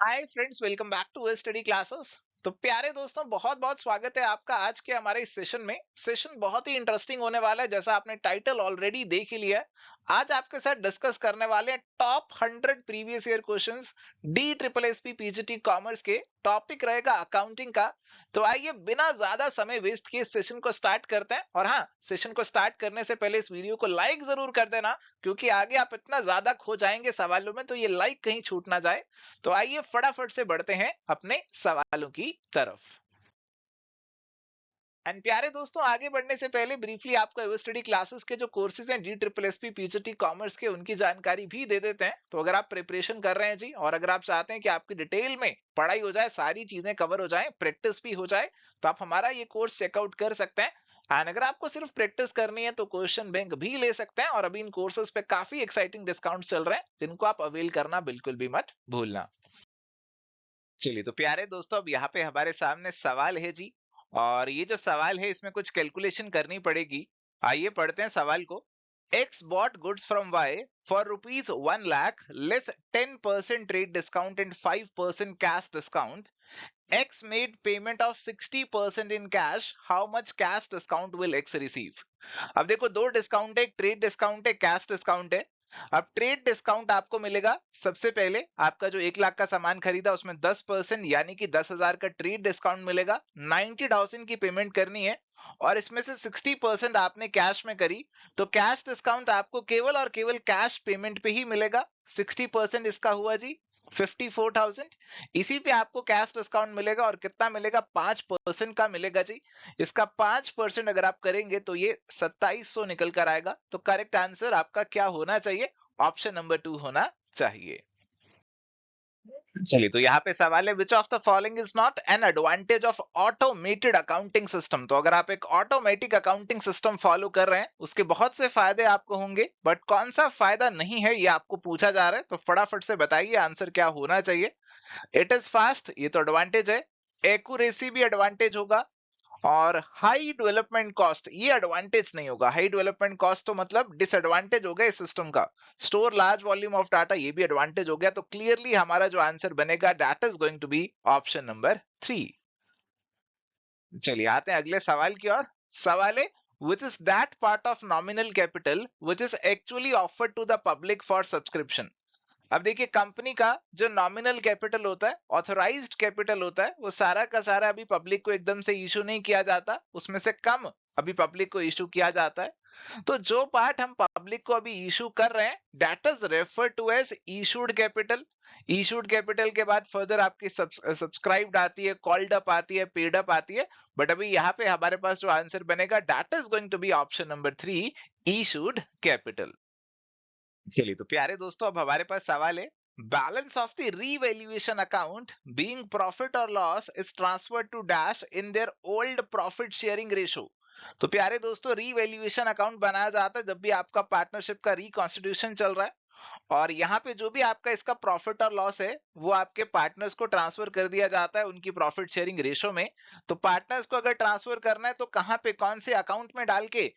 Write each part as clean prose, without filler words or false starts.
Hi friends, welcome back to study classes. तो प्यारे दोस्तों, बहुत बहुत स्वागत है आपका आज के हमारे इस सेशन में। सेशन बहुत ही इंटरेस्टिंग होने वाला है, जैसा आपने टाइटल ऑलरेडी देख ही लिया है। आज आपके साथ डिस्कस करने वाले हैं top 100 previous year questions D triple S P PGT commerce के। टॉपिक रहेगा अकाउंटिंग का। तो आइए बिना ज्यादा समय वेस्ट किए सेशन को स्टार्ट करते हैं। और हाँ, सेशन को स्टार्ट करने से पहले इस वीडियो को लाइक जरूर कर देना, क्योंकि आगे आप इतना ज्यादा खो जाएंगे सवालों में, तो ये लाइक कहीं छूट ना जाए। तो आइए फटाफट से बढ़ते हैं अपने सवालों की तरफ। एंड प्यारे दोस्तों, आगे बढ़ने से पहले ब्रीफली आपको स्टडी क्लासेस के जो कोर्सेज हैं D triple S P PGT commerce के, उनकी जानकारी भी दे देते हैं। तो अगर आप प्रिपरेशन कर रहे हैं जी, और अगर आप चाहते हैं कि आपकी डिटेल में पढ़ाई हो जाए, सारी चीजें कवर हो जाए, प्रैक्टिस भी हो जाए, तो आप हमारा ये कोर्स चेकआउट कर सकते हैं। एंड अगर आपको सिर्फ प्रैक्टिस करनी है तो क्वेश्चन बैंक भी ले सकते हैं। और अभी इन कोर्सेज पे काफी एक्साइटिंग डिस्काउंट चल रहे हैं, जिनको आप अवेल करना बिल्कुल भी मत भूलना। चलिए, तो प्यारे दोस्तों, अब यहाँ पे हमारे सामने सवाल है जी। और ये जो सवाल है, इसमें कुछ कैलकुलेशन करनी पड़ेगी। आइए पढ़ते हैं सवाल को। X bought goods from Y for rupees 1 lakh less 10% trade discount and 5% cash discount. X made payment of 60% in cash. How much cash discount will X receive? अब देखो, दो डिस्काउंट है, एक ट्रेड डिस्काउंट है, कैश डिस्काउंट है। अब trade discount आपको मिलेगा, सबसे पहले आपका जो 1 लाख का सामान खरीदा उसमें 10% यानी कि 10,000 का ट्रेड डिस्काउंट मिलेगा। 90,000 की पेमेंट करनी है, और इसमें से 60% आपने कैश में करी। तो कैश डिस्काउंट आपको केवल और केवल कैश पेमेंट पे ही मिलेगा। 60% इसका हुआ जी 54,000। इसी पे आपको कैश डिस्काउंट मिलेगा, और कितना मिलेगा? 5% का मिलेगा जी। इसका 5% अगर आप करेंगे तो ये 2700 निकल कर आएगा। तो करेक्ट आंसर आपका क्या होना चाहिए? ऑप्शन नंबर 2 होना चाहिए। चलिए, तो यहाँ पे सवाल है, which of the following is not an advantage of automated accounting system? तो अगर आप एक ऑटोमेटिक अकाउंटिंग सिस्टम फॉलो कर रहे हैं, उसके बहुत से फायदे आपको होंगे, बट कौन सा फायदा नहीं है ये आपको पूछा जा रहा है। तो फटाफट से बताइए आंसर क्या होना चाहिए। इट इज फास्ट, ये तो एडवांटेज है। एक्यूरेसी भी एडवांटेज होगा। और हाई डेवलपमेंट कॉस्ट, ये एडवांटेज नहीं होगा। हाई डेवलपमेंट कॉस्ट तो मतलब डिसएडवांटेज हो गया इस सिस्टम का। Store large volume of data, ये भी एडवांटेज हो गया। तो क्लियरली हमारा जो आंसर बनेगा, that is going to be option number 3। चलिए आते हैं अगले सवाल की ओर। सवाल है, which is that part of nominal capital which is actually offered to the public for subscription? अब देखिए, कंपनी का जो नॉमिनल कैपिटल होता है, ऑथराइज्ड कैपिटल होता है, वो सारा का सारा अभी पब्लिक को एकदम से इशू नहीं किया जाता, उसमें से कम अभी पब्लिक को इशू किया जाता है। तो जो पार्ट हम पब्लिक को अभी इशू कर रहे हैं, that is refer to as issued capital. Issued capital के बाद फर्दर आपकी सब्सक्राइब्ड आती है, कॉल्ड अप आती है, पेड अप आती है। बट अभी यहाँ पे हमारे पास जो आंसर बनेगा, that is going to be option number 3, issued capital. चलिए, तो प्यारे दोस्तों, अब हमारे पास सवाल है, balance of the revaluation account being profit और loss is transferred to dash in their old profit sharing ratio. तो प्यारे दोस्तों, रीवैल्यूएशन अकाउंट बनाया जाता है जब भी आपका पार्टनरशिप का रिकॉन्स्टिट्यूशन चल रहा है। और यहाँ पे जो भी आपका इसका प्रॉफिट और लॉस है, वो आपके पार्टनर्स को ट्रांसफर कर दिया जाता है उनकी प्रॉफिट शेयरिंग रेशो में। तो पार्टनर्स को अगर ट्रांसफर करना है, तो कहाँ पे, कौन से अकाउंट में डाल के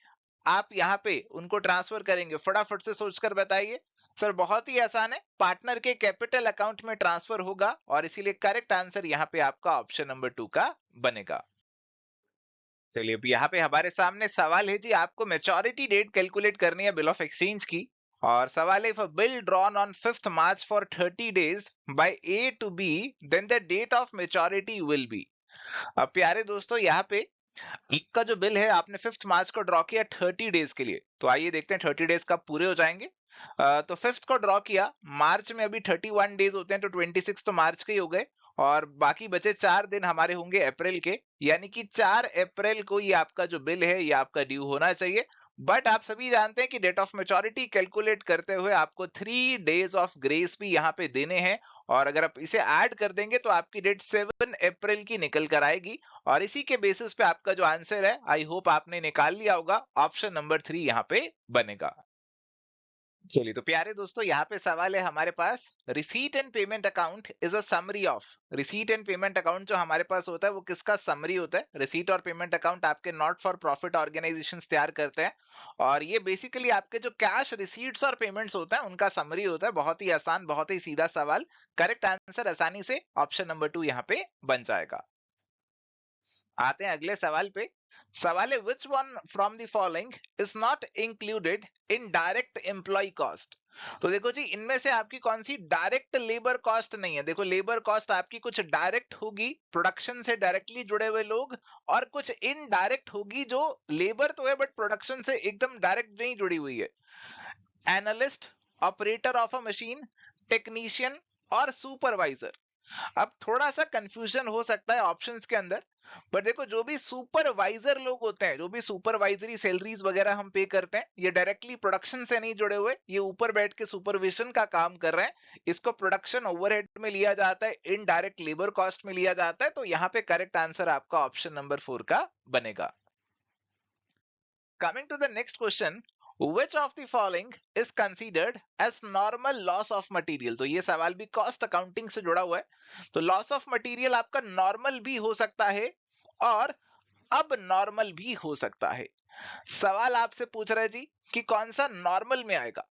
आप यहाँ पे उनको ट्रांसफर करेंगे? फटाफट से सोचकर बताइए। सर बहुत ही आसान है, पार्टनर के कैपिटल अकाउंट में ट्रांसफर होगा, और इसीलिए करेक्ट आंसर यहाँ पे आपका ऑप्शन नंबर 2 का बनेगा। चलिए, अब यहाँ पे हमारे सामने सवाल है जी, आपको मैच्योरिटी डेट कैलकुलेट करनी है बिल ऑफ एक्सचेंज की। और सवाल है, if a bill drawn on 5th March for 30 days by A to B, then the date of maturity will be. अब प्यारे दोस्तों, यहाँ पे आपका जो बिल है, आपने 5th मार्च को ड्रॉ किया 30 डेज के लिए। तो आइए देखते हैं 30 डेज कब पूरे हो जाएंगे। तो 5th को ड्रॉ किया, मार्च में अभी 31 डेज होते हैं, तो 26 तो मार्च के ही हो गए। और बाकी बचे 4 दिन हमारे होंगे अप्रैल के, यानी कि 4 अप्रैल को ये आपका जो बिल है, ये आपका ड्यू होना चाहिए। बट आप सभी जानते हैं कि डेट ऑफ मैच्योरिटी कैलकुलेट करते हुए आपको 3 डेज ऑफ ग्रेस भी यहाँ पे देने हैं। और अगर आप इसे ऐड कर देंगे, तो आपकी डेट 7 अप्रैल की निकल कर आएगी। और इसी के बेसिस पे आपका जो आंसर है, आई होप आपने निकाल लिया होगा, ऑप्शन नंबर 3 यहाँ पे बनेगा। चलिए तो प्यारे दोस्तों यहाँ पे सवाल है हमारे पास, receipt and payment account is a summary of. Receipt and payment account जो हमारे पास होता है वो किसका समरी होता है? रिसीट और पेमेंट अकाउंट आपके नॉट फॉर प्रॉफिट ऑर्गेनाइजेशंस तैयार करते हैं, और ये बेसिकली आपके जो कैश रिसीट्स और पेमेंट्स होता है उनका समरी होता है। बहुत ही आसान, बहुत ही सीधा सवाल। करेक्ट आंसर आसानी से ऑप्शन नंबर 2 यहाँ पे बन जाएगा। आते हैं अगले सवाल पे। सवाल है, which one from the following is not included in direct employ cost? तो देखो जी, इनमें से आपकी कौन सी डायरेक्ट लेबर कॉस्ट नहीं है? देखो, लेबर कॉस्ट आपकी कुछ डायरेक्ट होगी, प्रोडक्शन से डायरेक्टली जुड़े हुए लोग, और कुछ इनडायरेक्ट होगी जो लेबर तो है बट प्रोडक्शन से एकदम डायरेक्ट नहीं जुड़ी हुई है। Analyst, operator of a machine, technician और सुपरवाइजर। अब थोड़ा सा कंफ्यूजन हो सकता है ऑप्शंस के अंदर, पर देखो, जो भी सुपरवाइजर लोग होते हैं, जो भी सुपरवाइजरी सैलरीज वगैरह हम पे करते हैं, ये डायरेक्टली प्रोडक्शन से नहीं जुड़े हुए, ये ऊपर बैठ के सुपरविजन का काम कर रहे हैं। इसको प्रोडक्शन ओवरहेड में लिया जाता है, इनडायरेक्ट लेबर कॉस्ट में लिया जाता है। तो यहाँ पे करेक्ट आंसर आपका ऑप्शन नंबर 4 का बनेगा। Coming to the next question, which of the following is considered as normal loss of material? तो ये सवाल भी कॉस्ट अकाउंटिंग से जुड़ा हुआ है। तो लॉस ऑफ मटेरियल आपका नॉर्मल भी हो सकता है और अब नॉर्मल भी हो सकता है। सवाल आपसे पूछ रहा है जी कि कौन सा नॉर्मल में आएगा।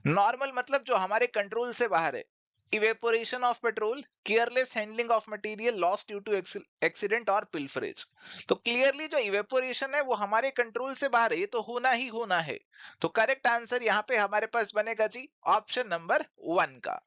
नॉर्मल मतलब जो हमारे कंट्रोल से बाहर है। Evaporation of petrol, careless handling of material, loss due to accident और पिल्फरेज। तो क्लियरली जो इवेपोरेशन है वो हमारे कंट्रोल से बाहर है, ये तो होना ही होना है। तो करेक्ट आंसर यहाँ पे हमारे पास बनेगा जी ऑप्शन नंबर 1 का।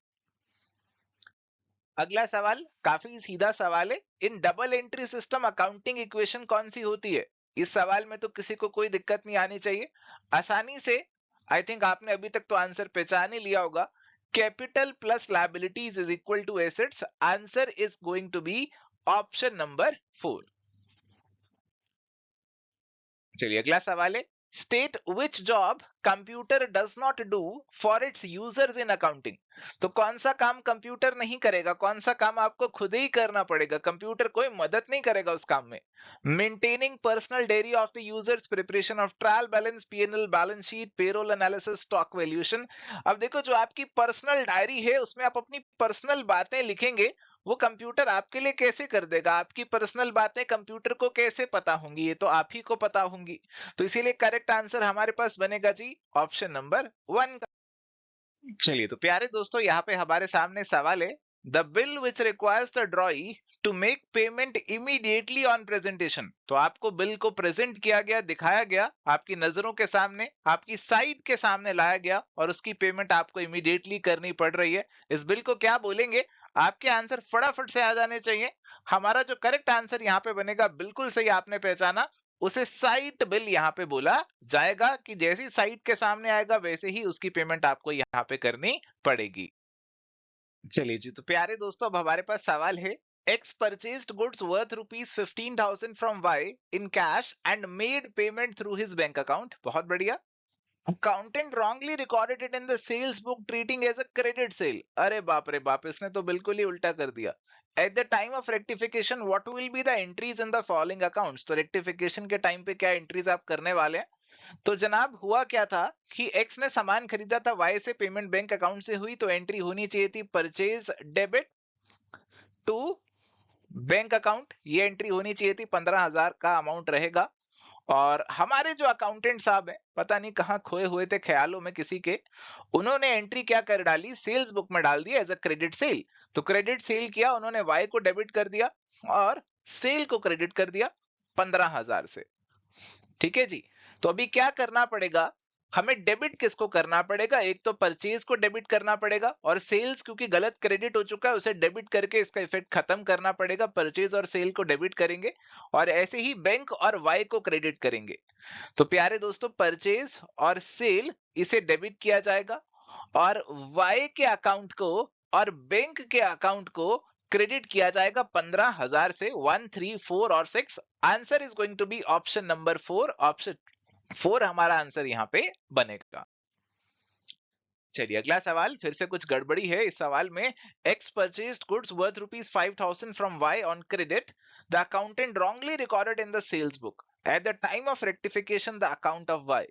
अगला सवाल काफी सीधा सवाल है। In double entry system accounting equation कौन सी होती है? इस सवाल में तो किसी को कोई दिक्कत नहीं आनी चाहिए, आसानी से। आई थिंक आपने अभी तक तो आंसर पहचान ही लिया होगा। Capital plus liabilities is equal to assets. Answer is going to be option number 4। चलिए अगला सवाल है, state which job computer does not do for its users in accounting. तो कौन सा काम कंप्यूटर नहीं करेगा, कौन सा काम आपको खुद ही करना पड़ेगा, कंप्यूटर कोई मदद नहीं करेगा उस काम में। Maintaining personal dairy of the users, preparation of trial balance, PNL, balance sheet, payroll analysis, stock valuation. अब देखो, जो आपकी पर्सनल डायरी है उसमें आप अपनी पर्सनल बातें लिखेंगे, वो कंप्यूटर आपके लिए कैसे कर देगा? आपकी पर्सनल बातें कंप्यूटर को कैसे पता होंगी? ये तो आप ही को पता होंगी। तो इसीलिए करेक्ट आंसर हमारे पास बनेगा जी ऑप्शन नंबर 1 का। चलिए तो प्यारे दोस्तों, यहाँ पे हमारे सामने सवाल है, the bill which requires the drawee to make payment immediately on presentation. तो आपको बिल को प्रेजेंट किया गया, दिखाया गया, आपकी नजरों के सामने, आपकी साइट के सामने लाया गया, और उसकी पेमेंट आपको इमीडिएटली करनी पड़ रही है। इस बिल को क्या बोलेंगे? आपके आंसर फटाफट से आ जाने चाहिए। हमारा जो करेक्ट आंसर यहाँ पे बनेगा, बिल्कुल सही आपने पहचाना, उसे साइट बिल यहाँ पे बोला जाएगा, कि जैसी साइट के सामने आएगा वैसे ही उसकी पेमेंट आपको यहाँ पे करनी पड़ेगी। चलिए जी, तो प्यारे दोस्तों, अब हमारे पास सवाल है, X purchased goods worth ₹15,000 from Y in cash and made payment through his bank account. बहुत बढ़िया। Accountant wrongly recorded it in the sales book treating as a credit sale. अरे बाप रे बाप, इसने तो बिल्कुल ही उल्टा कर दिया। Eight the time of rectification what will be the entries in the following accounts. तो रेक्टिफिकेशन के टाइम पे क्या एंट्रीज आप करने वाले हैं? तो जनाब, हुआ क्या था कि एक्स ने सामान खरीदा था, वाई से पेमेंट बैंक अकाउंट से हुई, तो एंट्री होनी चाहिए थी purchase debit to bank account. ये एंट्री होनी चाहिए थी, 15,000 का अमाउंट रहेगा। और हमारे जो अकाउंटेंट साहब हैं, पता नहीं कहाँ खोए हुए थे ख्यालों में किसी के, उन्होंने एंट्री क्या कर डाली, सेल्स बुक में डाल दिया एज अ क्रेडिट सेल। तो क्रेडिट सेल किया उन्होंने, वाई को डेबिट कर दिया और सेल को क्रेडिट कर दिया 15,000 से। ठीक है जी। तो अभी क्या करना पड़ेगा, हमें डेबिट किसको करना पड़ेगा? एक तो परचेज को डेबिट करना पड़ेगा, और सेल्स क्योंकि गलत क्रेडिट हो चुका है उसे डेबिट करके इसका इफेक्ट खत्म करना पड़ेगा। परचेज और सेल को डेबिट करेंगे, और ऐसे ही बैंक और वाई को क्रेडिट करेंगे। तो प्यारे दोस्तों, परचेज और सेल इसे डेबिट किया जाएगा, और वाई के अकाउंट को और बैंक के अकाउंट को क्रेडिट किया जाएगा 15,000 से। 1, 3, 4 और 6। Answer is going to be option number 4। Option 4 हमारा आंसर यहाँ पे बनेगा। चलिए अगला सवाल, फिर से कुछ गड़बड़ी है इस सवाल में। X purchased goods worth ₹5,000 from Y on credit, the accountant wrongly recorded in the sales book at the time of rectification the account of Y.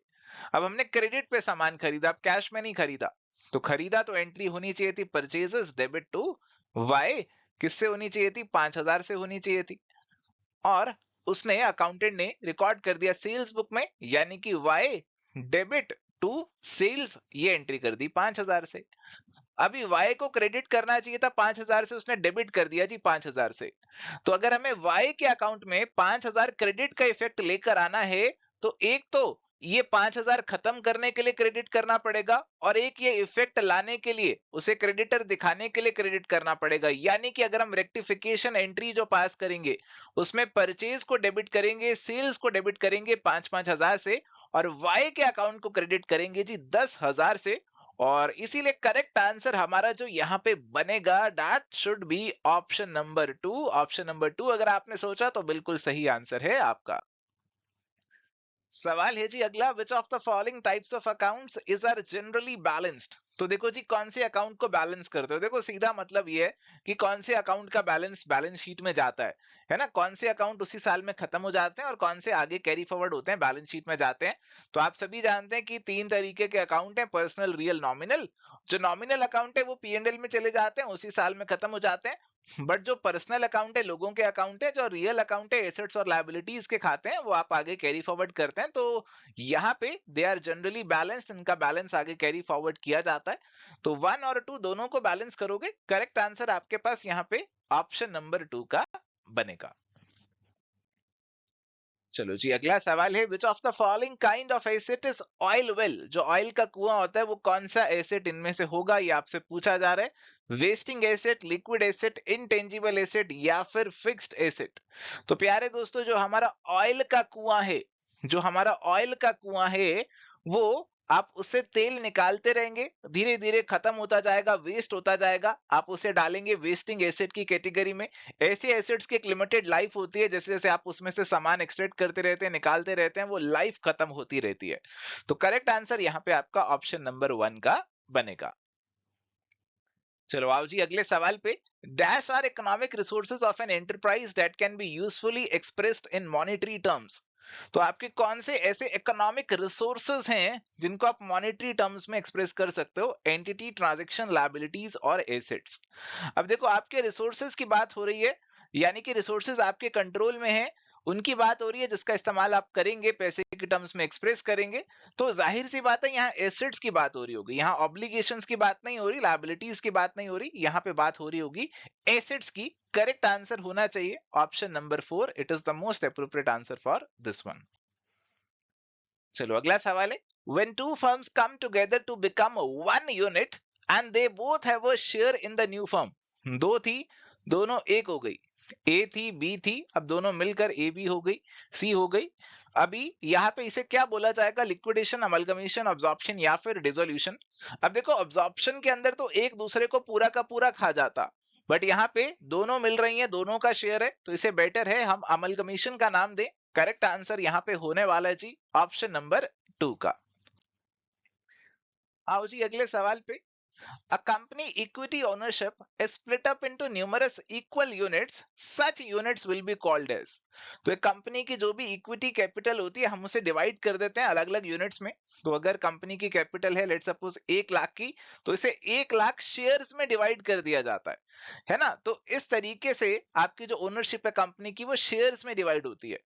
अब हमने क्रेडिट पे सामान खरीदा, अब कैश में नहीं खरीदा, तो खरीदा तो एंट्री होनी चाहिए थी परचेजेस डेबिट टू वाई, किससे होनी चाहिए थी, 5,000 से होनी चाहिए थी। और उसने अकाउंटेंट ने रिकॉर्ड कर दिया सेल्स बुक में, यानी कि वाई डेबिट टू सेल्स, ये एंट्री कर दी 5,000 से। अभी वाई को क्रेडिट करना चाहिए था 5,000 से, उसने डेबिट कर दिया जी 5,000 से। तो अगर हमें वाई के अकाउंट में 5,000 क्रेडिट का इफेक्ट लेकर आना है, तो एक तो ये 5,000 खत्म करने के लिए क्रेडिट करना पड़ेगा, और एक ये इफेक्ट लाने के लिए, उसे क्रेडिटर दिखाने के लिए क्रेडिट करना पड़ेगा। यानी कि अगर हम रेक्टिफिकेशन एंट्री जो पास करेंगे, उसमें परचेज को डेबिट करेंगे, सेल्स को डेबिट करेंगे 5,000 से, और वाई के अकाउंट को क्रेडिट करेंगे जी 10,000 से। और इसीलिए करेक्ट आंसर हमारा जो यहाँ पे बनेगा, that should be option number 2। Option number 2 अगर आपने सोचा तो बिल्कुल सही आंसर है आपका। सवाल है जी अगला, which of the following types of accounts is are generally balanced. तो देखो जी, कौन से अकाउंट को बैलेंस करते हो, देखो सीधा मतलब ये है कि कौन से अकाउंट का बैलेंस बैलेंस शीट में जाता है ना, कौन से अकाउंट उसी साल में खत्म हो जाते हैं और कौन से आगे कैरी फॉरवर्ड होते हैं, बैलेंस शीट में जाते हैं। तो आप सभी जानते हैं कि 3 तरीके के अकाउंट हैं, पर्सनल, रियल, नॉमिनल। जो नॉमिनल अकाउंट है वो P&L में चले जाते हैं, उसी साल में खत्म हो जाते हैं। बट जो पर्सनल अकाउंट है, लोगों के अकाउंट है, जो रियल अकाउंट है, एसेट्स और लायबिलिटीज के खाते हैं, वो आप आगे कैरी फॉरवर्ड करते हैं। तो यहाँ पे दे आर जनरली बैलेंस्ड, इनका बैलेंस आगे कैरी फॉरवर्ड किया जाता है। तो 1 और 2 दोनों को बैलेंस करोगे, करेक्ट आंसर आपके पास यहाँ पे ऑप्शन नंबर 2 का बनेगा। चलो जी, अगला सवाल है, which of the following kind of asset is oil well. जो ऑयल का कुआं होता है वो कौन सा एसेट इनमें से होगा, ये आपसे पूछा जा रहा है। Wasting asset, liquid asset, intangible asset, या फिर फिक्स्ड एसेट। तो प्यारे दोस्तों, जो हमारा ऑयल का कुआं है, जो हमारा ऑयल का कुआं है, वो आप उससे तेल निकालते रहेंगे, धीरे धीरे खत्म होता जाएगा, वेस्ट होता जाएगा, आप उसे डालेंगे वेस्टिंग एसेट की कैटेगरी में। ऐसे एसेट्स की एक लिमिटेड लाइफ होती है, जैसे जैसे आप उसमें से सामान एक्सट्रैक्ट करते रहते हैं, निकालते रहते हैं, वो लाइफ खत्म होती रहती है। तो करेक्ट आंसर यहाँ पे आपका ऑप्शन नंबर 1 का बनेगा। चलो आओ जी अगले सवाल पे। Dash are economic resources of an enterprise that can be usefully expressed in monetary terms. तो आपके कौन से ऐसे इकोनॉमिक रिसोर्सेज हैं जिनको आप मॉनेटरी टर्म्स में एक्सप्रेस कर सकते हो, एंटिटी, ट्रांजैक्शन, लायबिलिटीज और एसेट्स। अब देखो, आपके रिसोर्सेज की बात हो रही है, यानी कि रिसोर्सेज आपके कंट्रोल में है, उनकी बात हो रही है, जिसका इस्तेमाल आप करेंगे, पैसे के टर्म्स में एक्सप्रेस करेंगे। तो जाहिर सी बात है, यहाँ एसेट्स की बात हो रही होगी, यहाँ ऑब्लिगेशंस की बात नहीं हो रही, लायबिलिटीज की बात नहीं हो रही, यहाँ पे बात हो रही होगी एसेट्स की। करेक्ट आंसर होना चाहिए option number 4, it is the most appropriate answer for this one. चलो अगला सवाल है, when two firms come together to become one unit and they both have a share in the new firm। दो थी, दोनों एक हो गई, ए थी, बी थी, अब दोनों मिलकर ए बी हो गई, सी हो गई। अभी यहाँ पे इसे क्या बोला जाएगा, लिक्विडेशन, अमलगमेशन, अब्जॉर्प्शन या फिर डिसोल्यूशन। अब देखो, अब्जॉर्प्शन के अंदर तो एक दूसरे को पूरा का पूरा खा जाता, बट यहाँ पे दोनों मिल रही हैं, दोनों का शेयर है, तो इसे बेटर है हम अमलगमेशन का नाम दें। करेक्ट आंसर यहाँ पे होने वाला है जी ऑप्शन नंबर 2 का। आओ जी अगले सवाल पे। A company equity ownership is split up into numerous equal units. Such units will be called as। तो एक कंपनी की जो भी इक्विटी कैपिटल होती है, हम उसे डिवाइड कर देते हैं अलग अलग यूनिट्स में। तो अगर कंपनी की कैपिटल है, लेट सपोज 1 लाख की, तो इसे 1 लाख शेयर्स में डिवाइड कर दिया जाता है ना। तो इस तरीके से आपकी जो ओनरशिप है कंपनी की, वो शेयर्स में डिवाइड होती है।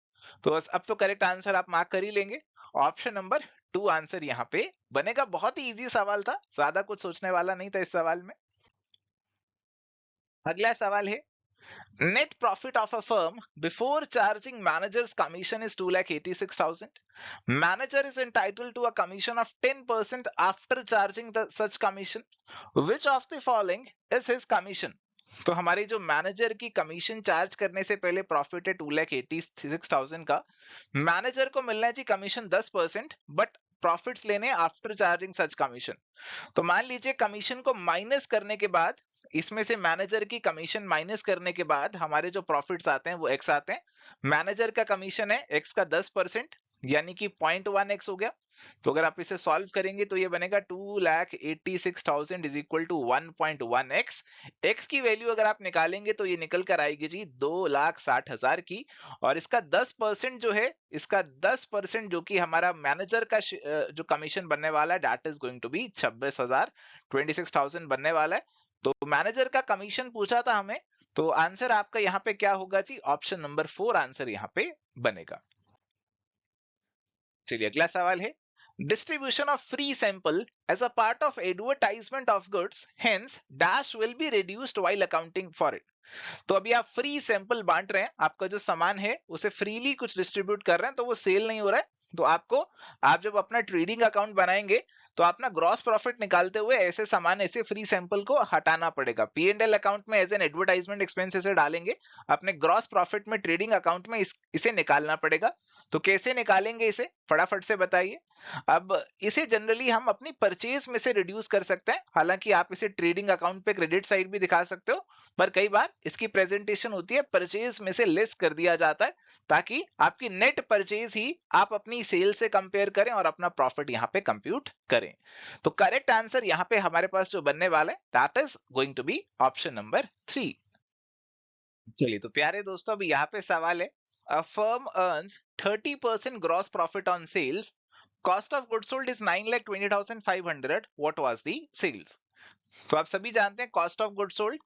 तो बस अब तो करेक्ट आंसर आप मार्क कर ही लेंगे, ऑप्शन नंबर 2 आंसर यहाँ पे बनेगा। बहुत ही इजी सवाल था, ज्यादा कुछ सोचने वाला नहीं था इस सवाल में। अगला सवाल है, net profit of a firm before charging managers commission is 2,86,000। Manager is entitled to a commission of 10% after charging the such commission. Which of the following is his commission. तो हमारी जो मैनेजर की कमीशन चार्ज करने से पहले profit है 2,86,000 का, manager को मिलना है जी कमीशन 10%, बट प्रॉफिट्स लेने आफ्टर चार्जिंग सच कमीशन। तो मान लीजिए कमीशन को माइनस करने के बाद, इसमें से मैनेजर की कमीशन माइनस करने के बाद हमारे जो प्रॉफिट्स आते हैं वो एक्स आते हैं। मैनेजर का कमीशन है एक्स का 10%, यानी कि 0.1x हो गया। तो अगर आप इसे सॉल्व करेंगे तो ये बनेगा 2,86,000 is equal to 1.1x। x की वैल्यू अगर आप निकालेंगे तो ये निकल कर आएगी जी 2,60,000 की। और इसका 10% जो है, इसका 10% जो कि हमारा मैनेजर का जो कमीशन बनने वाला है, that is going to be 26,000, 26,000 बनने वाला है। तो मैनेजर का कमीशन पूछा था हमें, तो आंसर आपका यहाँ पे क्या होगा जी? ऑप्शन नंबर 4 आंसर यहाँ पे बनेगा। चलिए अगला सवाल है, distribution of free sample as a part of advertisement of goods, hence dash will be reduced while accounting for it. तो अभी आप फ्री सैंपल बांट रहे हैं, आपका जो सामान है उसे फ्रीली कुछ डिस्ट्रीब्यूट कर रहे हैं, तो वो सेल नहीं हो रहा है। तो आपको, आप जब अपना ट्रेडिंग अकाउंट बनाएंगे तो अपना ग्रॉस प्रॉफिट निकालते हुए ऐसे सामान, ऐसे फ्री सैंपल को हटाना पड़ेगा। P&L अकाउंट में एज एन एडवर्टाइजमेंट एक्सपेंस इसे डालेंगे, अपने ग्रॉस प्रॉफिट में ट्रेडिंग अकाउंट में इसे निकालना पड़ेगा। तो कैसे निकालेंगे इसे, फटाफट से बताइए। अब इसे जनरली हम अपनी परचेज में से रिड्यूस कर सकते हैं, हालांकि आप इसे ट्रेडिंग अकाउंट पे क्रेडिट साइड भी दिखा सकते हो, पर कई बार इसकी प्रेजेंटेशन होती है परचेज में से लेस कर दिया जाता है, ताकि आपकी नेट परचेज ही आप अपनी सेल से कंपेयर करें और अपना प्रॉफिट यहां पे कंप्यूट करें। तो करेक्ट आंसर यहां पे हमारे पास जो बनने वाला है, that is going to be option number 3। चलिए तो प्यारे दोस्तों, अभी यहाँ पे सवाल है, a firm earns 30% gross profit on sales, cost of goods sold is 9,20,500, what was the sales. तो आप सभी जानते हैं cost of goods sold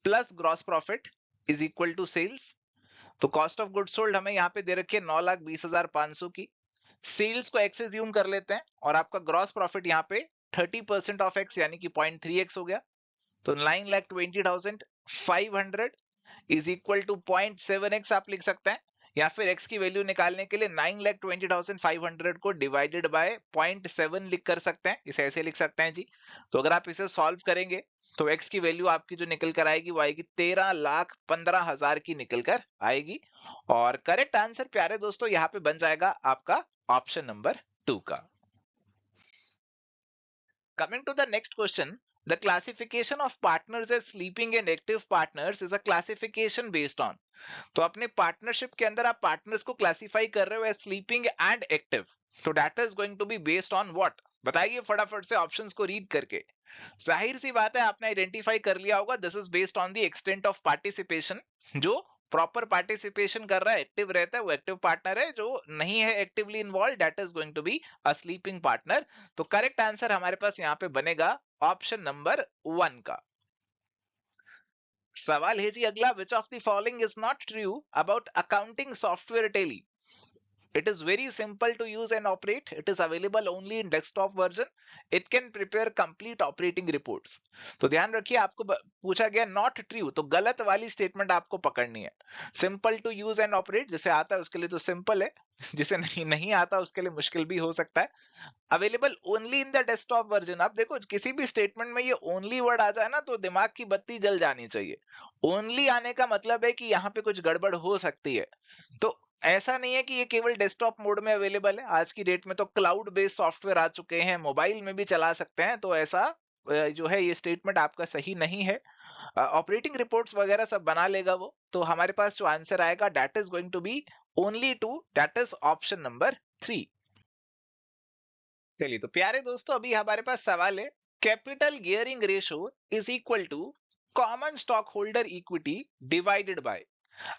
plus gross profit is equal to sales. तो कॉस्ट ऑफ गुड्स सोल्ड हमें यहाँ पे दे रखी है 9,20,500 की, सेल्स को एक्स एज्यूम कर लेते हैं, और आपका ग्रॉस प्रॉफिट यहाँ पे 30% ऑफ एक्स यानी कि 0.3x हो गया। तो 9,20,500 इज इक्वल टू 0.7x आप लिख सकते हैं, या फिर x की वैल्यू निकालने के लिए 9,20,500 को डिवाइडेड बाय 0.7 लिख कर सकते हैं, इसे ऐसे लिख सकते हैं जी। तो अगर आप इसे सॉल्व करेंगे तो x की वैल्यू आपकी जो निकल कर आएगी वो आएगी 13,15,000 की निकल कर आएगी। और करेक्ट आंसर प्यारे दोस्तों यहाँ पे बन जाएगा आपका ऑप्शन नंबर 2 का। Coming to the next question, the classification of partners as sleeping and active partners is a classification based on। तो अपने पार्टनरशिप के अंदर आप पार्टनर्स को क्लासिफाई कर रहे हो एज स्लीपिंग एंड एक्टिव, तो that is going to be based on what? बताइए फटाफट से ऑप्शंस को रीड करके। जाहिर सी बात है आपने आइडेंटिफाई कर लिया होगा, this is based on the extent of participation. जो प्रॉपर पार्टिसिपेशन कर रहा है, एक्टिव रहता है, वो एक्टिव पार्टनर है। जो नहीं है actively involve, that is going to be a sleeping partner. तो करेक्ट आंसर हमारे पास यहाँ पे बनेगा ऑप्शन नंबर 1 का। सवाल है जी अगला, which of the following is not true about accounting software Tally. It is very simple to use and operate. It is available only in desktop version. It can prepare complete operating reports. तो ध्यान रखिए, आपको पूछा गया not true, तो गलत वाली statement आपको पकड़नी है। Simple to use and operate, जिसे आता है उसके लिए तो सिंपल है, जिसे नहीं आता उसके लिए मुश्किल भी हो सकता है। Available only in the desktop version. आप देखो किसी भी स्टेटमेंट में ये ओनली वर्ड आ जाए ना तो दिमाग की बत्ती जल जानी चाहिए। ओनली आने का मतलब है कि यहाँ पे कुछ गड़बड़ हो सकती है। तो ऐसा नहीं है कि ये केवल डेस्कटॉप मोड में अवेलेबल है, आज की डेट में तो क्लाउड बेस्ड सॉफ्टवेयर आ चुके हैं, मोबाइल में भी चला सकते हैं। तो ऐसा जो है ये स्टेटमेंट आपका सही नहीं है। ऑपरेटिंग रिपोर्ट्स वगैरह सब बना लेगा वो। तो हमारे पास जो आंसर आएगा that is going to be only two, that is option number 3। चलिए तो प्यारे दोस्तों, अभी हमारे पास सवाल है, capital gearing ratio is equal to common stock holder equity divided by.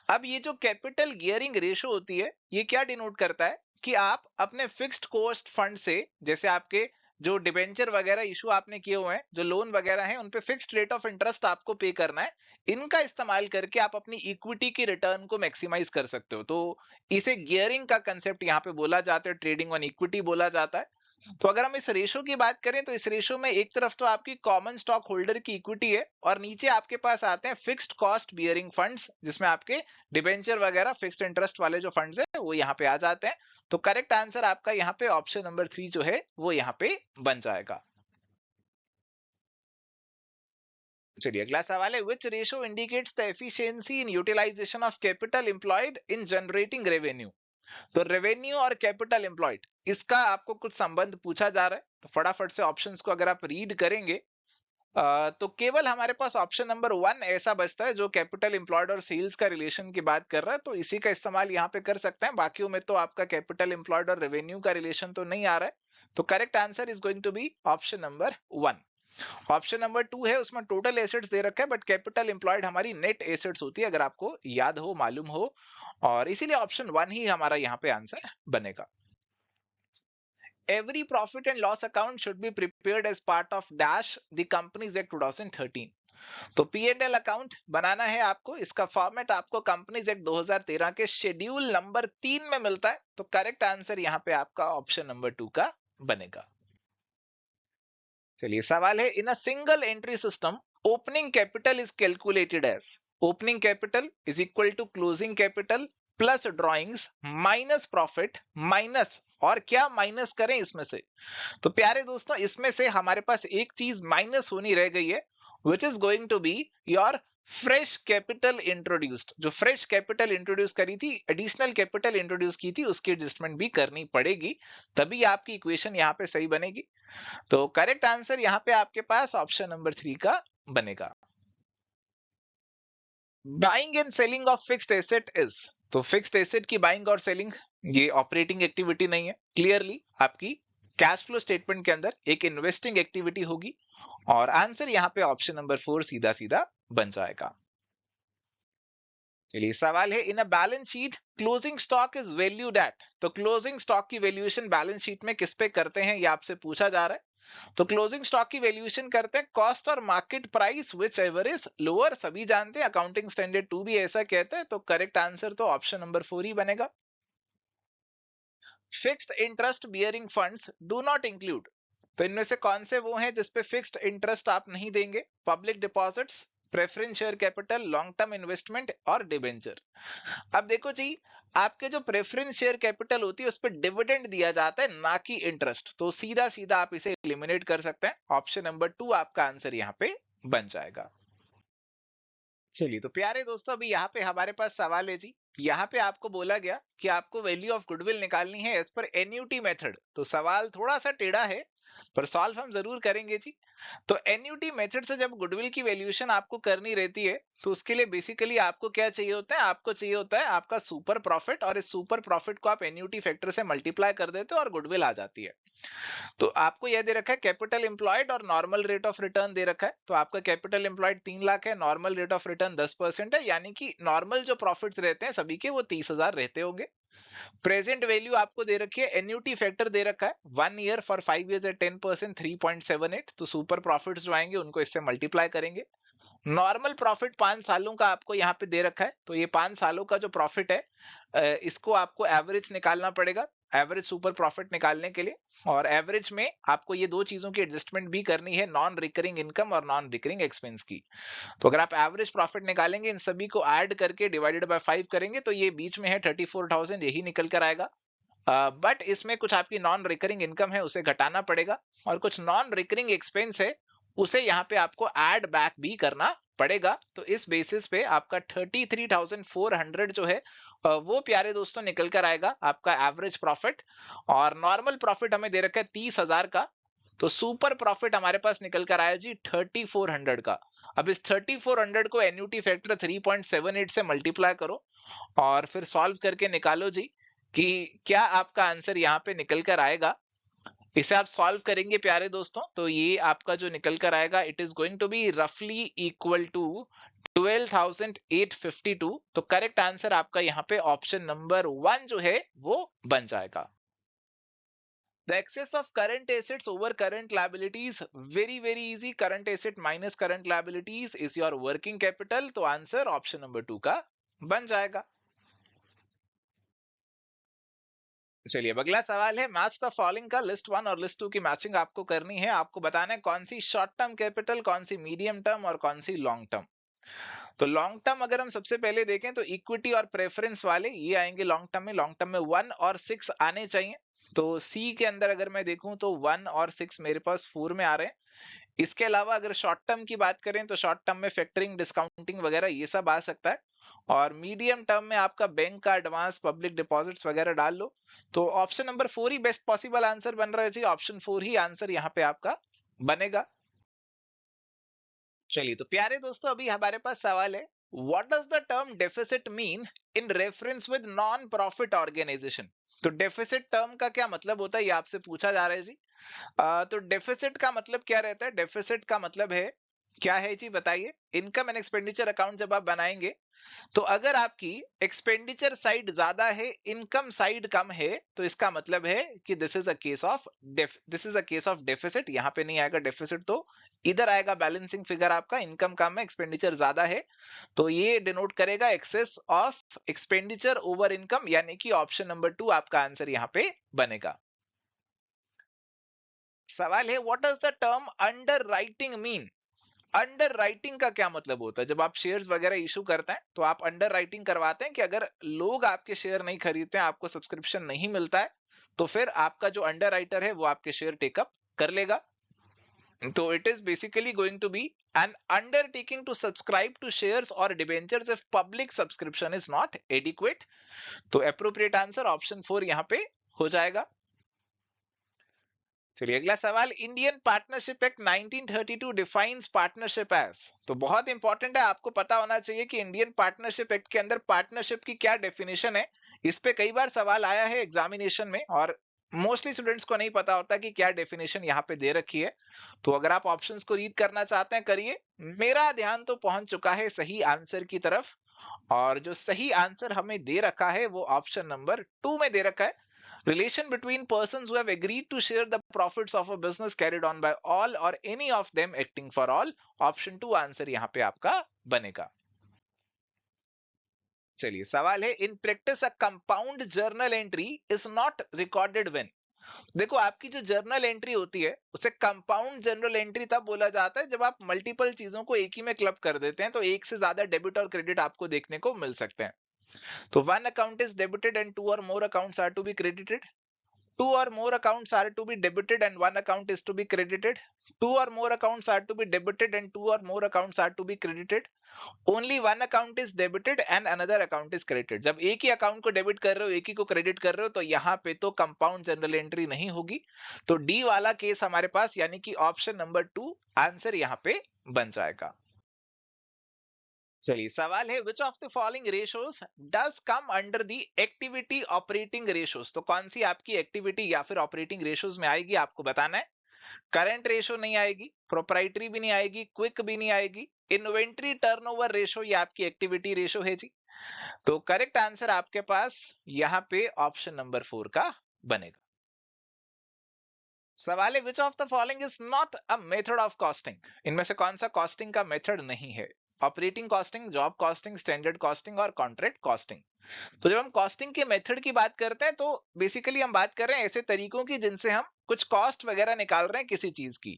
अब ये जो कैपिटल गियरिंग रेशियो होती है, ये क्या डिनोट करता है कि आप अपने फिक्स्ड कॉस्ट फंड से, जैसे आपके जो डिबेंचर वगैरह इशू आपने किए हुए हैं, जो लोन वगैरह हैं, उन पे फिक्स्ड रेट ऑफ इंटरेस्ट आपको पे करना है। इनका इस्तेमाल करके आप अपनी इक्विटी की रिटर्न को मैक्सिमाइज कर सकते हो। तो इसे गियरिंग का कंसेप्ट यहाँ पे बोला जाता है, ट्रेडिंग ऑन इक्विटी बोला जाता है। तो अगर हम इस रेशो की बात करें तो इस रेशो में एक तरफ तो आपकी कॉमन स्टॉक होल्डर की इक्विटी है, और नीचे आपके पास आते हैं फिक्स्ड कॉस्ट बियरिंग फंड्स, जिसमें आपके डिबेंचर वगैरह फिक्स्ड इंटरेस्ट वाले जो फंड्स है वो यहाँ पे आ जाते हैं। तो करेक्ट आंसर आपका यहाँ पे ऑप्शन नंबर 3 जो है वो यहाँ पे बन जाएगा। चलिए अगला सवाल है, which ratio indicates the efficiency in utilization of capital employed in generating revenue. तो रेवेन्यू और कैपिटल एम्प्लॉयड, इसका आपको कुछ संबंध पूछा जा रहा है। तो फटाफट से ऑप्शंस को अगर आप रीड करेंगे तो केवल हमारे पास ऑप्शन नंबर 1 ऐसा बचता है जो कैपिटल एम्प्लॉयड और सेल्स का रिलेशन की बात कर रहा है। तो इसी का इस्तेमाल यहाँ पे कर सकते हैं। बाकियों में तो आपका कैपिटल एम्प्लॉयड और रेवेन्यू का रिलेशन तो नहीं आ रहा है। तो correct answer is going to be option number 1। Option number 2 है, उसमें टोटल एसेट्स दे रखा है बट कैपिटल एम्प्लॉयड हमारी नेट एसेट्स होती है, अगर आपको याद हो, मालूम हो, और इसीलिए ऑप्शन 1 ही हमारा यहाँ पे आंसर बनेगा। Every profit and loss account should be prepared as part of dash the Companies Act 2013। तो P&L अकाउंट बनाना है आपको, इसका फॉर्मेट आपको कंपनीज एक्ट 2013 के शेड्यूल नंबर 3 में मिलता है। तो करेक्ट आंसर यहाँ पे आपका ऑप्शन नंबर 2 का बनेगा। चलिए सवाल है, in a single entry system opening capital is calculated as. Opening capital is equal to closing capital plus drawings minus profit minus, और क्या माइनस करें इसमें से? तो प्यारे दोस्तों, इसमें से हमारे पास एक चीज माइनस होनी रह गई है, which is going to be your fresh capital introduced. जो फ्रेश कैपिटल इंट्रोड्यूस करी थी, एडिशनल कैपिटल इंट्रोड्यूस की थी, उसकी एडजस्टमेंट भी करनी पड़ेगी, तभी आपकी इक्वेशन यहाँ पे सही बनेगी। तो करेक्ट आंसर यहाँ पे आपके पास ऑप्शन नंबर 3 का बनेगा। Buying and selling of fixed asset is. तो फिक्स्ड एसेट की बाइंग और सेलिंग ये ऑपरेटिंग एक्टिविटी नहीं है, क्लियरली आपकी कैश फ्लो स्टेटमेंट के अंदर एक इन्वेस्टिंग एक्टिविटी होगी, और आंसर यहाँ पे ऑप्शन नंबर 4 सीधा सीधा बन जाएगा। चलिए सवाल है, in a balance sheet closing stock is valued at. तो क्लोजिंग स्टॉक की वैल्यूएशन बैलेंस शीट में किस पे करते हैं, ये आपसे पूछा जा रहा है। तो क्लोजिंग स्टॉक की वैल्यूएशन करते हैं कॉस्ट और market price which ever is lower. सभी जानते हैं, अकाउंटिंग स्टैंडर्ड 2 भी ऐसा कहता है। तो करेक्ट आंसर तो ऑप्शन नंबर 4 ही बनेगा। Fixed interest bearing funds do not include. तो इनमें से कौन से वो हैं जिसपे फिक्स्ड इंटरेस्ट आप नहीं देंगे? Public deposits, preference share capital, long term investment और डिबेंचर। अब देखो जी, आपके जो प्रेफरेंस शेयर कैपिटल होती है उस पर डिविडेंड दिया जाता है, ना कि इंटरेस्ट। तो सीधा सीधा आप इसे एलिमिनेट कर सकते हैं। ऑप्शन नंबर 2 आपका आंसर यहाँ पे बन जाएगा। चलिए तो प्यारे दोस्तों, अभी यहाँ पे हमारे पास सवाल है जी। यहाँ पे आपको बोला गया कि आपको वैल्यू ऑफ गुडविल निकालनी है एज पर एन्यूटी मेथड। तो सवाल थोड़ा सा टेढ़ा है, पर सॉल्व हम जरूर करेंगे जी। तो एन्यूटी मेथड से जब गुडविल की वैल्यूएशन आपको करनी रहती है, तो उसके लिए बेसिकली आपको क्या चाहिए होता है? आपको चाहिए होता है आपका सुपर प्रॉफिट, और इस सुपर प्रॉफिट को आप एन्यूटी फैक्टर से मल्टीप्लाई कर देते हो और गुडविल आ जाती है। तो आपको यह दे रखा है कैपिटल एम्प्लॉयड और नॉर्मल रेट ऑफ रिटर्न दे रखा है। तो आपका कैपिटल एम्प्लॉयड 3 लाख है, नॉर्मल रेट ऑफ रिटर्न 10% है, यानी कि नॉर्मल जो प्रॉफिट्स रहते हैं सभी के वो 30,000 रहते होंगे। प्रेजेंट वैल्यू आपको दे रखी है, एन्यूटी फैक्टर दे रखा है 1 ईयर फॉर 5 इयर्स एट 10%, 3.78। तो सुपर प्रॉफिट्स जो आएंगे उनको इससे मल्टीप्लाई करेंगे। नॉर्मल प्रॉफिट 5 सालों का आपको यहाँ पे दे रखा है। तो ये 5 सालों का जो प्रॉफिट है, इसको आपको एवरेज निकालना पड़ेगा, एवरेज सुपर प्रॉफिट निकालने के लिए। और एवरेज में आपको ये दो चीजों की एडजस्टमेंट भी करनी है, नॉन रिकरिंग इनकम और नॉन रिकरिंग एक्सपेंस की। तो अगर आप एवरेज प्रॉफिट निकालेंगे, इन सभी को ऐड करके डिवाइडेड बाय 5 करेंगे, तो ये बीच में है 34,000, यही निकल कर आएगा। बट इसमें कुछ आपकी नॉन रिकरिंग इनकम है, उसे घटाना पड़ेगा, और कुछ नॉन रिकरिंग एक्सपेंस है, उसे यहाँ पे आपको ऐड बैक भी करना पड़ेगा। तो इस बेसिस पे आपका 33,400 जो है वो प्यारे दोस्तों निकल कर आएगा आपका एवरेज प्रॉफिट। और नॉर्मल प्रॉफिट हमें दे रखा है 30,000 का। तो सुपर प्रॉफिट हमारे पास निकल कर आया जी 3400 का। अब इस 3400 को एन्यूटी फैक्टर 3.78 से मल्टीप्लाई करो, और फिर सॉल्व करके निकालो जी कि क्या आपका आंसर यहाँ पे निकल कर आएगा। इसे आप सॉल्व करेंगे प्यारे दोस्तों, तो ये आपका जो निकल कर आएगा, it is going to be रफली इक्वल टू 12,852। तो करेक्ट आंसर आपका यहाँ पे ऑप्शन नंबर 1 जो है वो बन जाएगा। The excess of current assets over current liabilities, very easy, current asset minus current liabilities is your working capital। तो आंसर ऑप्शन नंबर 2 का बन जाएगा। चलिए अब अगला सवाल है, मैच द फॉलोइंग का लिस्ट 1 और लिस्ट 2 की मैचिंग आपको करनी है। आपको बताना है कौन सी शॉर्ट टर्म कैपिटल, कौन सी मीडियम टर्म और कौन सी लॉन्ग टर्म। तो लॉन्ग टर्म अगर हम सबसे पहले देखें तो इक्विटी और प्रेफरेंस वाले ये आएंगे लॉन्ग टर्म में। लॉन्ग टर्म में 1 और 6 आने चाहिए। तो सी के अंदर अगर मैं देखूं तो 1 और 6 मेरे पास 4 में आ रहे हैं। इसके अलावा अगर शॉर्ट टर्म की बात करें तो शॉर्ट टर्म में फैक्टरिंग, डिस्काउंटिंग वगैरह ये सब आ सकता है। और मीडियम टर्म में आपका बैंक का एडवांस, पब्लिक डिपॉजिट्स वगैरह डाल लो। तो ऑप्शन नंबर 4 ही बेस्ट पॉसिबल आंसर बन रहा है जी। ऑप्शन 4 ही आंसर यहाँ पे आपका बनेगा। चलिए तो प्यारे दोस्तों, अभी हमारे पास सवाल है, what does the term deficit mean in reference with non profit organisation? तो डेफिसिट टर्म का क्या मतलब होता है, ये आपसे पूछा जा रहा है जी। तो डेफिसिट का मतलब क्या रहता है? डेफिसिट का मतलब है, क्या है जी बताइए। इनकम एंड एक्सपेंडिचर अकाउंट जब आप बनाएंगे, तो अगर आपकी एक्सपेंडिचर साइड ज्यादा है, इनकम साइड कम है, तो इसका मतलब है कि this is a case of deficit. यहां पे नहीं आएगा डेफिसिट, तो इधर आएगा बैलेंसिंग फिगर आपका, इनकम कम है, एक्सपेंडिचर ज्यादा है, तो ये डिनोट करेगा excess of expenditure over income, यानी कि ऑप्शन नंबर 2 आपका आंसर यहां पे बनेगा। सवाल है, what does the term under writing mean? Under writing का क्या मतलब होता है? जब आप शेयर्स वगैरह इशू करते हैं, तो आप अंडर राइटिंग करवाते हैं कि अगर लोग आपके शेयर नहीं खरीदते हैं, आपको सब्सक्रिप्शन नहीं मिलता है, तो फिर आपका जो अंडर राइटर है वो आपके शेयर टेकअप कर लेगा। तो it is basically going to be an undertaking to subscribe to shares और debentures if public subscription is not adequate. तो अप्रोप्रिएट आंसर ऑप्शन 4 यहां पे हो जाएगा। चलिए अगला सवाल, Indian Partnership act 1932 defines partnership as. तो बहुत इंपॉर्टेंट है, आपको पता होना चाहिए कि इंडियन पार्टनरशिप एक्ट के अंदर पार्टनरशिप की क्या डेफिनेशन है। इस पे कई बार सवाल आया है एग्जामिनेशन में, और मोस्टली स्टूडेंट्स को नहीं पता होता कि क्या डेफिनेशन यहाँ पे दे रखी है। तो अगर आप ऑप्शंस को रीड करना चाहते हैं, करिए। मेरा ध्यान तो पहुंच चुका है सही आंसर की तरफ, और जो सही आंसर हमें दे रखा है वो ऑप्शन नंबर 2 में दे रखा है। Relation between persons who have agreed to share the profits of a business carried on by all or any of them acting for all। Option 2 answer यहां पे आपका बनेगा। चलिए सवाल है, in practice a compound journal entry is not recorded when. देखो आपकी जो जर्नल एंट्री होती है उसे कंपाउंड जर्नल एंट्री तब बोला जाता है जब आप मल्टीपल चीजों को एक ही में क्लब कर देते हैं, तो एक से ज्यादा डेबिट और क्रेडिट आपको देखने को मिल सकते हैं। तो one account is debited and two or more accounts are to be credited, two or more accounts are to be debited and one account is to be credited, two or more accounts are to be debited and two or more accounts are to be credited, only one account is debited and another account is credited। जब एक ही account को debit कर रहे हो, एक ही को credit कर रहे हो, तो यहाँ पे तो कंपाउंड जनरल एंट्री नहीं होगी। तो डी वाला केस हमारे पास, यानी कि ऑप्शन नंबर 2 आंसर यहाँ पे बन जाएगा। चलिए सवाल है, which of the following ratios does come under the activity operating ratios? तो कौन सी आपकी एक्टिविटी या फिर ऑपरेटिंग रेशियोज में आएगी, आपको बताना है। करंट रेशियो नहीं आएगी, प्रोप्राइटरी भी नहीं आएगी, क्विक भी नहीं आएगी, इन्वेंट्री टर्नओवर रेशियो ये आपकी एक्टिविटी रेशियो है जी। तो करेक्ट आंसर आपके पास यहाँ पे ऑप्शन नंबर 4 का बनेगा। सवाल है, which of the following is not a method of costing? इनमें से कौन सा कॉस्टिंग का मेथड नहीं है? Operating costing, job costing, standard costing और कॉन्ट्रैक्ट कॉस्टिंग। तो जब हम कॉस्टिंग के मेथड की बात करते हैं, तो बेसिकली हम बात कर रहे हैं ऐसे तरीकों की जिनसे हम कुछ कॉस्ट वगैरह निकाल रहे हैं किसी चीज की।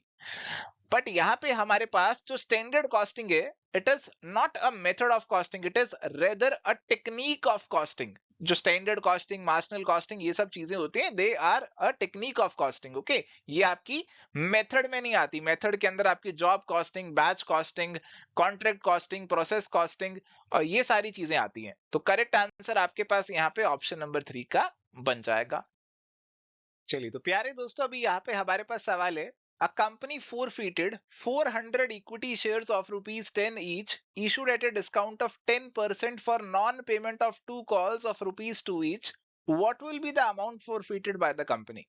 बट यहाँ पे हमारे पास जो स्टैंडर्ड कॉस्टिंग है, it is not a method of costing, it is rather a technique of costing. जो स्टैंडर्ड कॉस्टिंग, मार्जिनल कॉस्टिंग, ये सब चीजें होती हैं, they are a technique of costing. Okay, ये आपकी मेथड में नहीं आती। मेथड के अंदर आपकी job costing, batch costing, contract costing, process costing और ये सारी चीजें आती हैं। तो करेक्ट आंसर आपके पास यहाँ पे ऑप्शन नंबर 3 का बन जाएगा। चलिए तो प्यारे दोस्तों, अभी यहाँ पे हमारे पास सवाल है, a company forfeited 400 equity shares of rupees 10 each issued at a discount of 10% for non-payment of 2 calls of rupees 2 each। what will be the amount forfeited by the company?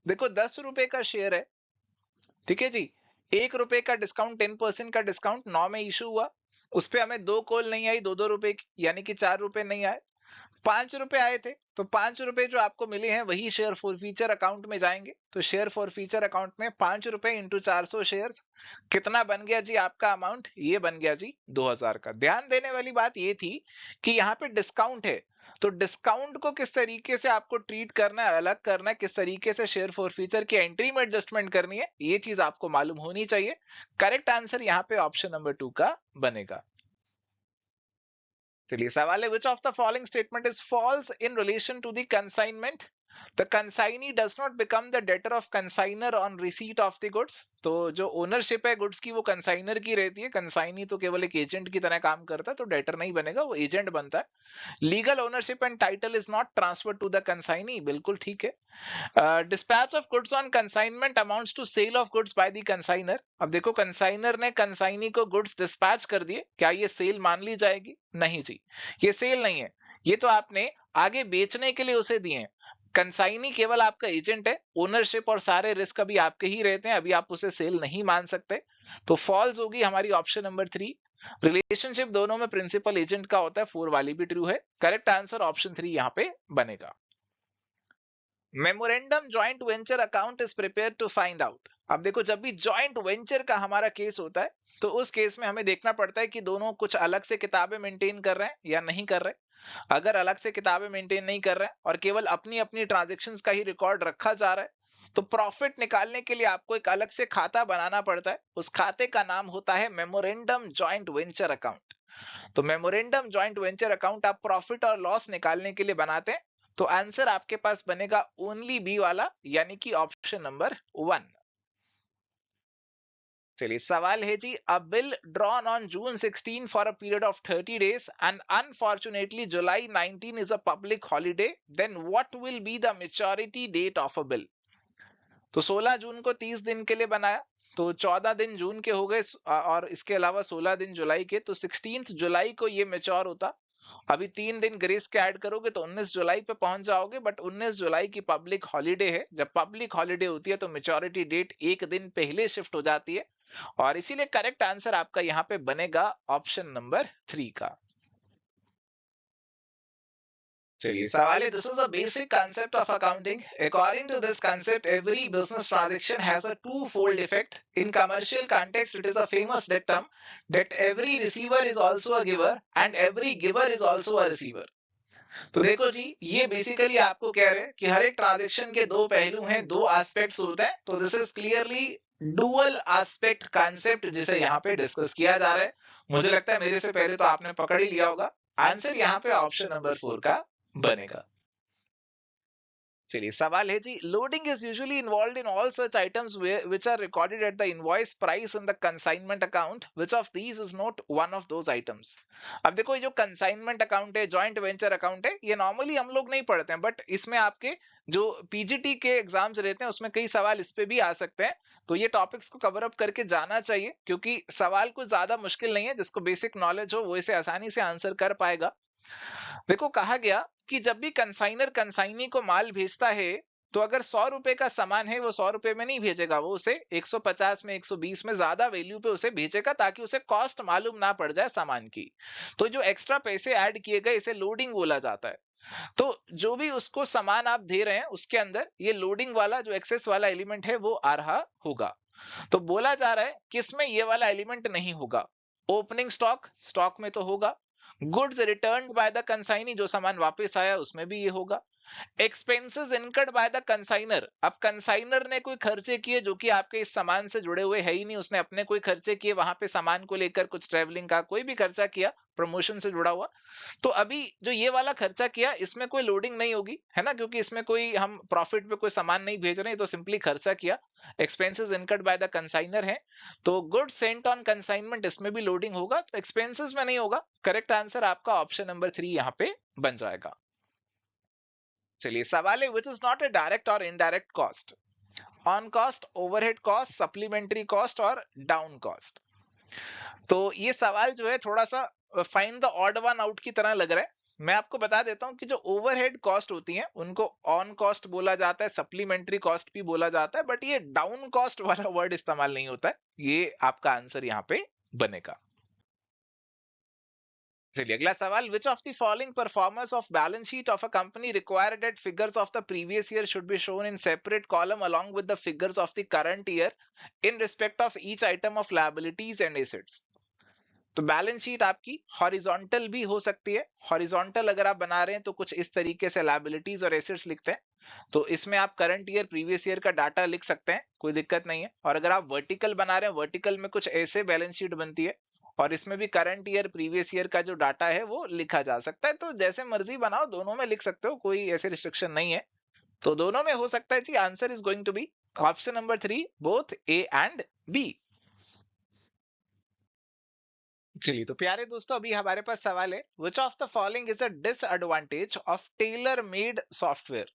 देखो 10 रुपए का शेयर है, ठीक है जी। 1 रुपए का डिस्काउंट, 10% का discount 9 में इशू हुआ, उस पे हमें 2 कॉल नहीं आई, 2-2 रुपए की, यानी कि 4 रुपए नहीं आए। 5 रुपए आए थे, तो 5 रुपए जो आपको मिले हैं वही शेयर फॉर फीचर अकाउंट में जाएंगे। तो शेयर फॉर फीचर अकाउंट में 5 रुपए इंटू 400 शेयर, कितना बन गया जी आपका अमाउंट? ये बन गया जी 2000 का। ध्यान देने वाली बात ये थी कि यहाँ पे डिस्काउंट है, तो डिस्काउंट को किस तरीके से आपको ट्रीट करना है, अलग करना है, किस तरीके से शेयर फॉर फीचर की एंट्री में एडजस्टमेंट करनी है, ये चीज आपको मालूम होनी चाहिए। करेक्ट आंसर यहाँ पे ऑप्शन नंबर 2 का बनेगा। चलिए सवाल है, which of the following statement is false in relation to the consignment? The consignee does not become the debtor of consignor on receipt of the goods. तो जो ओनरशिप है गुड्स की वो कंसाइनर की रहती है, कंसाइनी तो केवल एक एजेंट की तरह काम करता है, तो डेटर नहीं बनेगा, वो एजेंट बनता है। Legal ownership and title is not transfer to the consignee, बिल्कुल ठीक है। Dispatch of goods on consignment amounts to sale of goods by the consignor. अब देखो कंसाइनर ने कंसाइनी को गुड्स डिस्पैच कर दिए, क्या ये सेल मान ली जाएगी? नहीं जी, ये सेल नहीं है, ये तो आपने आगे बेचने के लिए उसे दिए हैं। कंसाइनी केवल आपका एजेंट है, ओनरशिप और सारे रिस्क अभी आपके ही रहते हैं, अभी आप उसे सेल नहीं मान सकते। तो फॉल्स होगी हमारी ऑप्शन नंबर 3। रिलेशनशिप दोनों में प्रिंसिपल एजेंट का होता है, 4 वाली भी ट्रू है। करेक्ट आंसर ऑप्शन 3 यहाँ पे बनेगा। Memorandum joint venture account is prepare to find out. अब देखो जब भी जॉइंट वेंचर का हमारा केस होता है तो उस केस में हमें देखना पड़ता है कि दोनों कुछ अलग से किताबें मेंटेन कर रहे हैं या नहीं कर रहे। अगर अलग से किताबें मेंटेन नहीं कर रहे हैं और केवल अपनी अपनी ट्रांजैक्शंस का ही रिकॉर्ड रखा जा रहा है तो प्रॉफिट निकालने के लिए आपको एक अलग से खाता बनाना पड़ता है। उस खाते का नाम होता है मेमोरेंडम जॉइंट वेंचर अकाउंट। तो मेमोरेंडम जॉइंट वेंचर अकाउंट आप प्रॉफिट और लॉस निकालने के लिए बनाते हैं। तो आंसर आपके पास बनेगा ओनली बी वाला, यानी कि ऑप्शन नंबर 1। चलिए सवाल है जी, a bill drawn on June 16 for a period of 30 days and unfortunately July 19 is a public holiday, then what will be the maturity date of a bill. तो 16 जून को 30 दिन के लिए बनाया, तो 14 दिन जून के हो गए और इसके अलावा 16 दिन जुलाई के, तो 16 जुलाई को ये मैच्योर होता। अभी 3 दिन ग्रेस के ऐड करोगे तो 19 जुलाई पे पहुंच जाओगे, बट 19 जुलाई की पब्लिक हॉलिडे है। जब पब्लिक हॉलिडे होती है तो मैच्योरिटी डेट एक दिन पहले शिफ्ट हो जाती है, और इसीलिए करेक्ट आंसर आपका यहाँ पे बनेगा ऑप्शन नंबर 3 का। चलिए सवाल है, this is a basic concept of accounting. According to this concept, every business transaction has a two-fold effect. In commercial context, it is a famous dictum that every receiver is also a giver and every giver is also a receiver. तो देखो जी, ये basically आपको कह रहे हैं कि हर एक transaction के दो पहलू हैं, दो एस्पेक्ट्स होते हैं। तो this is clearly dual aspect concept जिसे यहाँ पे डिस्कस किया जा रहा है। मुझे लगता है मेरे से पहले तो आपने पकड़ ही लिया होगा। आंसर यहाँ पे ऑप्शन नंबर 4 का बनेगा। चलिए सवाल है जी, loading is usually involved in all such items which are recorded at the invoice price in the consignment account, which of these is not one of those items. अब देखो ये जो कंसाइनमेंट अकाउंट है, जॉइंट वेंचर अकाउंट है, ये normally हम लोग नहीं पढ़ते हैं, बट इसमें आपके जो पीजीटी के एग्जाम्स रहते हैं उसमें कई सवाल इस पे भी आ सकते हैं। तो ये टॉपिक्स को कवर अप करके जाना चाहिए, क्योंकि सवाल कुछ ज्यादा मुश्किल नहीं है, जिसको बेसिक नॉलेज हो वो इसे आसानी से आंसर कर पाएगा। देखो कहा गया कि जब भी कंसाइनर कंसाइनी को माल भेजता है तो अगर 100 रुपए का सामान है वो 100 रुपए में नहीं भेजेगा, वो उसे 150 में 120 में ज्यादा वैल्यू पे उसे भेजेगा, ताकि उसे कॉस्ट मालूम ना पड़ जाए सामान की। तो जो एक्स्ट्रा पैसे ऐड किए गए इसे लोडिंग बोला जाता है। तो जो भी उसको सामान आप दे रहे हैं उसके अंदर ये लोडिंग वाला जो एक्सेस वाला एलिमेंट है वो आ रहा होगा। तो बोला जा रहा है कि इसमें ये वाला एलिमेंट नहीं होगा। ओपनिंग स्टॉक, स्टॉक में तो होगा। Goods returned by the consignee, जो सामान वापस आया उसमें भी ये होगा। Expenses incurred by the consignor, अब कंसाइनर ने कोई खर्चे किए जो कि आपके इस सामान से जुड़े हुए है ही नहीं, उसने अपने कोई खर्चे किए वहां पे सामान को लेकर, कुछ ट्रेवलिंग का कोई भी खर्चा किया प्रमोशन से जुड़ा हुआ। तो अभी जो ये वाला खर्चा किया इसमें कोई लोडिंग नहीं होगी, है ना, क्योंकि इसमें कोई हम प्रॉफिट पे कोई सामान नहीं भेज रहे हैं, तो सिंपली खर्चा किया। Expenses incurred by the consignor है, तो गुड्स सेंट ऑन कंसाइनमेंट इसमें भी लोडिंग होगा, तो एक्सपेंसेस में नहीं होगा। करेक्ट आंसर आपका ऑप्शन नंबर 3 यहाँ पे बन जाएगा। चलिए सवाल है, which is not a direct और indirect cost? On cost, overhead cost, supplementary cost और डाउन कॉस्ट। तो ये सवाल जो है थोड़ा सा find the odd one out की तरह लग रहा है। मैं आपको बता देता हूं कि जो ओवरहेड कॉस्ट होती हैं उनको ऑन कॉस्ट बोला जाता है, सप्लीमेंट्री कॉस्ट भी बोला जाता है, बट ये डाउन कॉस्ट वाला वर्ड इस्तेमाल नहीं होता है। ये आपका आंसर यहाँ पे बनेगा। चलिए अगला सवाल, which of the following performers of balance sheet of a company required that figures of the previous year should be shown in separate column along with the figures of the current year in respect of each item of liabilities and assets? तो balance sheet आपकी horizontal भी हो सकती है। Horizontal अगर आप बना रहे हैं तो कुछ इस तरीके से लायबिलिटीज और एसेट्स लिखते हैं, तो इसमें आप करंट ईयर प्रीवियस ईयर का डाटा लिख सकते हैं, कोई दिक्कत नहीं है। और अगर आप वर्टिकल बना रहे हैं, वर्टिकल में कुछ ऐसे बैलेंस शीट बनती है और इसमें भी करंट ईयर प्रीवियस ईयर का जो डाटा है वो लिखा जा सकता है। तो जैसे मर्जी बनाओ, दोनों में लिख सकते हो, कोई ऐसे रिस्ट्रिक्शन नहीं है। तो दोनों में हो सकता है जी, answer is going to be option number 3, both A and B. चलिए तो प्यारे दोस्तों, अभी हमारे पास सवाल है, which of the following is a disadvantage of tailor made software.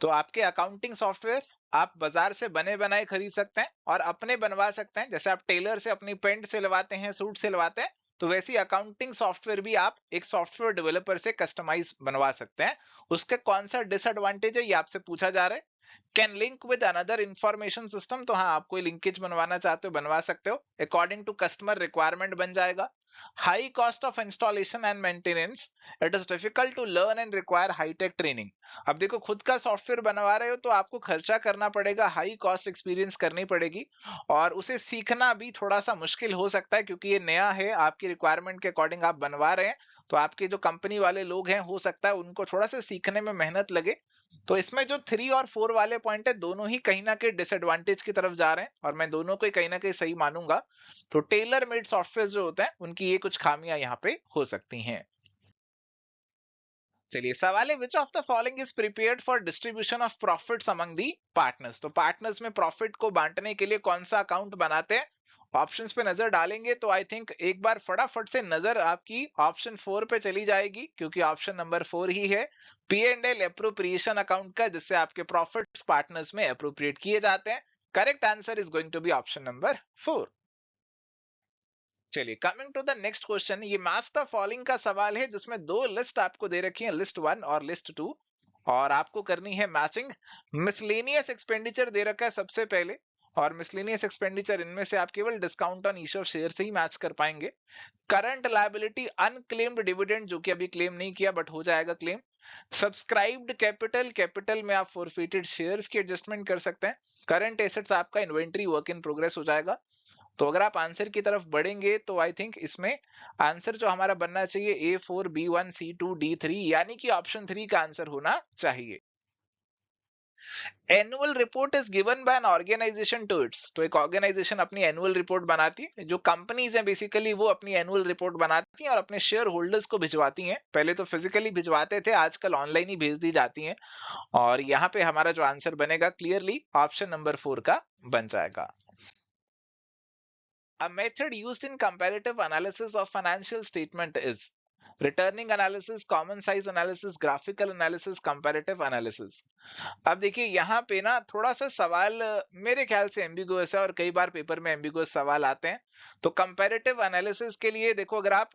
तो आपके अकाउंटिंग सॉफ्टवेयर आप बाजार से बने बनाए खरीद सकते हैं और अपने बनवा सकते हैं, जैसे आप टेलर से अपनी पेंट सिलवाते हैं, सूट सिलवाते हैं, तो वैसी अकाउंटिंग सॉफ्टवेयर भी आप एक सॉफ्टवेयर डेवलपर से कस्टमाइज बनवा सकते हैं। उसके कौन सा डिसएडवांटेज है ये आपसे पूछा जा रहा है। Can link with another information system, तो हाँ, आप कोई लिंकेज बनवाना चाहते हो बनवा सकते हो, अकॉर्डिंग टू कस्टमर रिक्वायरमेंट बन जाएगा। High cost of installation and maintenance, it is difficult to learn and require high tech training. अब देखो, खुद का सॉफ्टवेयर बनवा रहे हो तो आपको खर्चा करना पड़ेगा, हाई कॉस्ट एक्सपीरियंस करनी पड़ेगी, और उसे सीखना भी थोड़ा सा मुश्किल हो सकता है, क्योंकि ये नया है, आपकी रिक्वायरमेंट के अकॉर्डिंग आप बनवा रहे हैं, तो आपके जो कंपनी वाले लोग हैं हो सकता है उनको थोड़ा सा सीखने में मेहनत लगे। तो इसमें जो 3 और 4 वाले पॉइंट है, दोनों ही कहीं ना कहीं डिसएडवांटेज की तरफ जा रहे हैं, और मैं दोनों को ही कहीं ना कहीं सही मानूंगा। तो टेलर मेड सॉफ्टवेयर जो होते हैं उनकी ये कुछ खामियां यहाँ पे हो सकती हैं। चलिए, सवाल है, which of the following is prepared for distribution of profits among the partners. तो पार्टनर्स में प्रॉफिट को बांटने के लिए कौन सा अकाउंट बनाते हैं। ऑप्शंस पे नजर डालेंगे तो आई थिंक एक बार फटाफट से नजर आपकी ऑप्शन 4 पे चली जाएगी, क्योंकि ऑप्शन नंबर 4 ही है P&L अप्रोप्रिएशन अकाउंट का, जिससे आपके प्रॉफिट्स पार्टनर्स में अप्रोप्रिएट किए जाते हैं। Correct answer is going to be option number 4। चलिए, coming to the next question, ये मैच द फॉलोइंग का सवाल है, जिसमें दो लिस्ट आपको दे रखी है, लिस्ट 1 और लिस्ट 2, और आपको करनी है मैचिंग। मिसलेनियस एक्सपेंडिचर दे रखा है सबसे पहले, और मिसलेनियस एक्सपेंडिचर इनमें से आप केवल discount on issue of share से ही मैच कर पाएंगे। करंट लायबिलिटी अनक्लेम्ड डिविडेंड, जो कि अभी क्लेम नहीं किया बट हो जाएगा क्लेम। सब्सक्राइब्ड कैपिटल, कैपिटल में आप फोरफिटेड शेयर्स की एडजस्टमेंट कर सकते हैं। करंट एसेट्स आपका इन्वेंट्री वर्क इन प्रोग्रेस हो जाएगा। तो अगर आप आंसर की तरफ बढ़ेंगे तो आई थिंक इसमें आंसर जो हमारा बनना चाहिए A4B1C2D3, यानी कि ऑप्शन 3 का आंसर होना चाहिए। Annual report is given by an organisation to its. तो एक ऑर्गेनाइजेशन अपनी एनुअल रिपोर्ट बनाती है, जो कंपनीज हैं बेसिकली वो अपनी एनुअल रिपोर्ट बनाती हैं और अपने शेयर होल्डर्स को भिजवाती हैं। पहले तो फिजिकली भिजवाते थे, आजकल ऑनलाइन ही भेज दी जाती हैं, और यहाँ पे हमारा जो आंसर बनेगा क्लियरली ऑप्शन नंबर 4 का बन जाएगा। A method used in comparative analysis of financial statement is returning analysis, common size analysis, graphical analysis, comparative analysis। अब देखिए, यहाँ पे ना थोड़ा सा सवाल मेरे ख्याल से एम्बिगुअस है, और कई बार पेपर में एम्बिगुअस सवाल आते हैं। तो कंपैरेटिव एनालिसिस के लिए देखो, अगर आप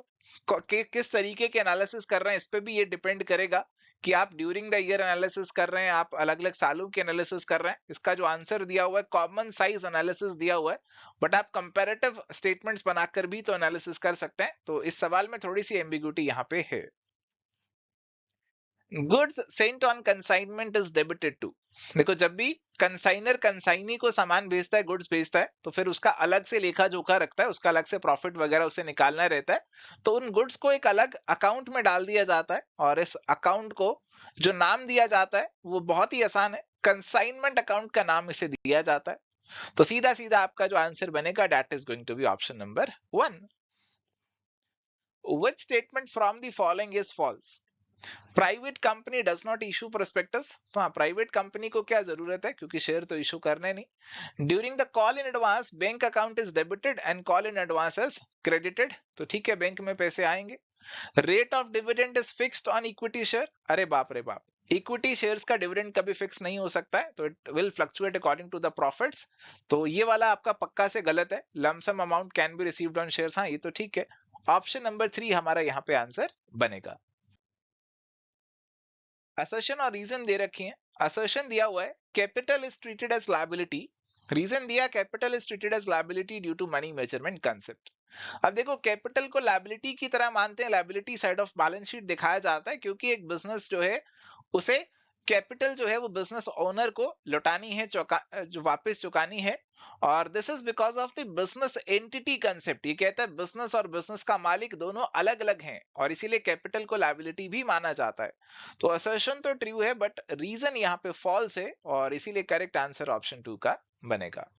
किस तरीके के एनालिसिस कर रहे हैं, इस पे भी ये डिपेंड करेगा कि आप ड्यूरिंग द ईयर एनालिसिस कर रहे हैं, आप अलग अलग सालों के एनालिसिस कर रहे हैं। इसका जो आंसर दिया हुआ है, कॉमन साइज एनालिसिस दिया हुआ है, बट आप कंपैरेटिव स्टेटमेंट्स बनाकर भी तो एनालिसिस कर सकते हैं। तो इस सवाल में थोड़ी सी एम्बिग्यूटी यहाँ पे है। Goods sent on consignment is debited to. देखो, जब भी कंसाइनर कंसाइनी को सामान भेजता है, गुड्स भेजता है, तो फिर उसका अलग से लेखा जोखा रखता है, उसका अलग से प्रॉफिट वगैरह उसे निकालना रहता है। तो उन गुड्स को एक अलग अकाउंट में डाल दिया जाता है, और इस अकाउंट को जो नाम दिया जाता है वो बहुत ही आसान है, कंसाइनमेंट अकाउंट का नाम इसे दिया जाता है। तो सीधा सीधा आपका जो आंसर बनेगा, that is going to be option number 1। Which statement from the following is false? Private company does not issue prospectus. तो हाँ, प्राइवेट कंपनी को क्या जरूरत है, क्योंकि शेयर तो इशू करने नहीं। During the call in advance bank account is debited and call in advance is credited. तो ठीक है, बैंक में पैसे आएंगे। Rate of dividend is fixed on equity share. अरे बाप रे बाप, इक्विटी शेयर्स का डिविडेंड कभी फिक्स नहीं हो सकता है, तो it will fluctuate according to the profits. तो ये वाला आपका पक्का से गलत है। Lump sum amount can be received on shares, हाँ ये तो ठीक है। ऑप्शन नंबर 3 हमारा यहाँ पे आंसर बनेगा। असर्शन और रीजन दे रखी है। असर्शन दिया हुआ है, capital is treated as liability. Reason दिया, capital is treated as liability due to money measurement concept. अब देखो, कैपिटल को लायबिलिटी की तरह मानते हैं, liability side of balance sheet दिखाया जाता है, क्योंकि एक बिजनेस जो है उसे कैपिटल जो है वो बिजनेस ओनर को लौटानी है, जो वापस चुकानी है। और this is because of the business entity concept. ये कहता है बिजनेस और बिजनेस का मालिक दोनों अलग अलग हैं, और इसीलिए कैपिटल को लायबिलिटी भी माना जाता है। तो असर्शन तो ट्रू है, बट रीजन यहाँ पे फॉल्स है, और इसीलिए करेक्ट आंसर ऑप्शन 2 का बनेगा।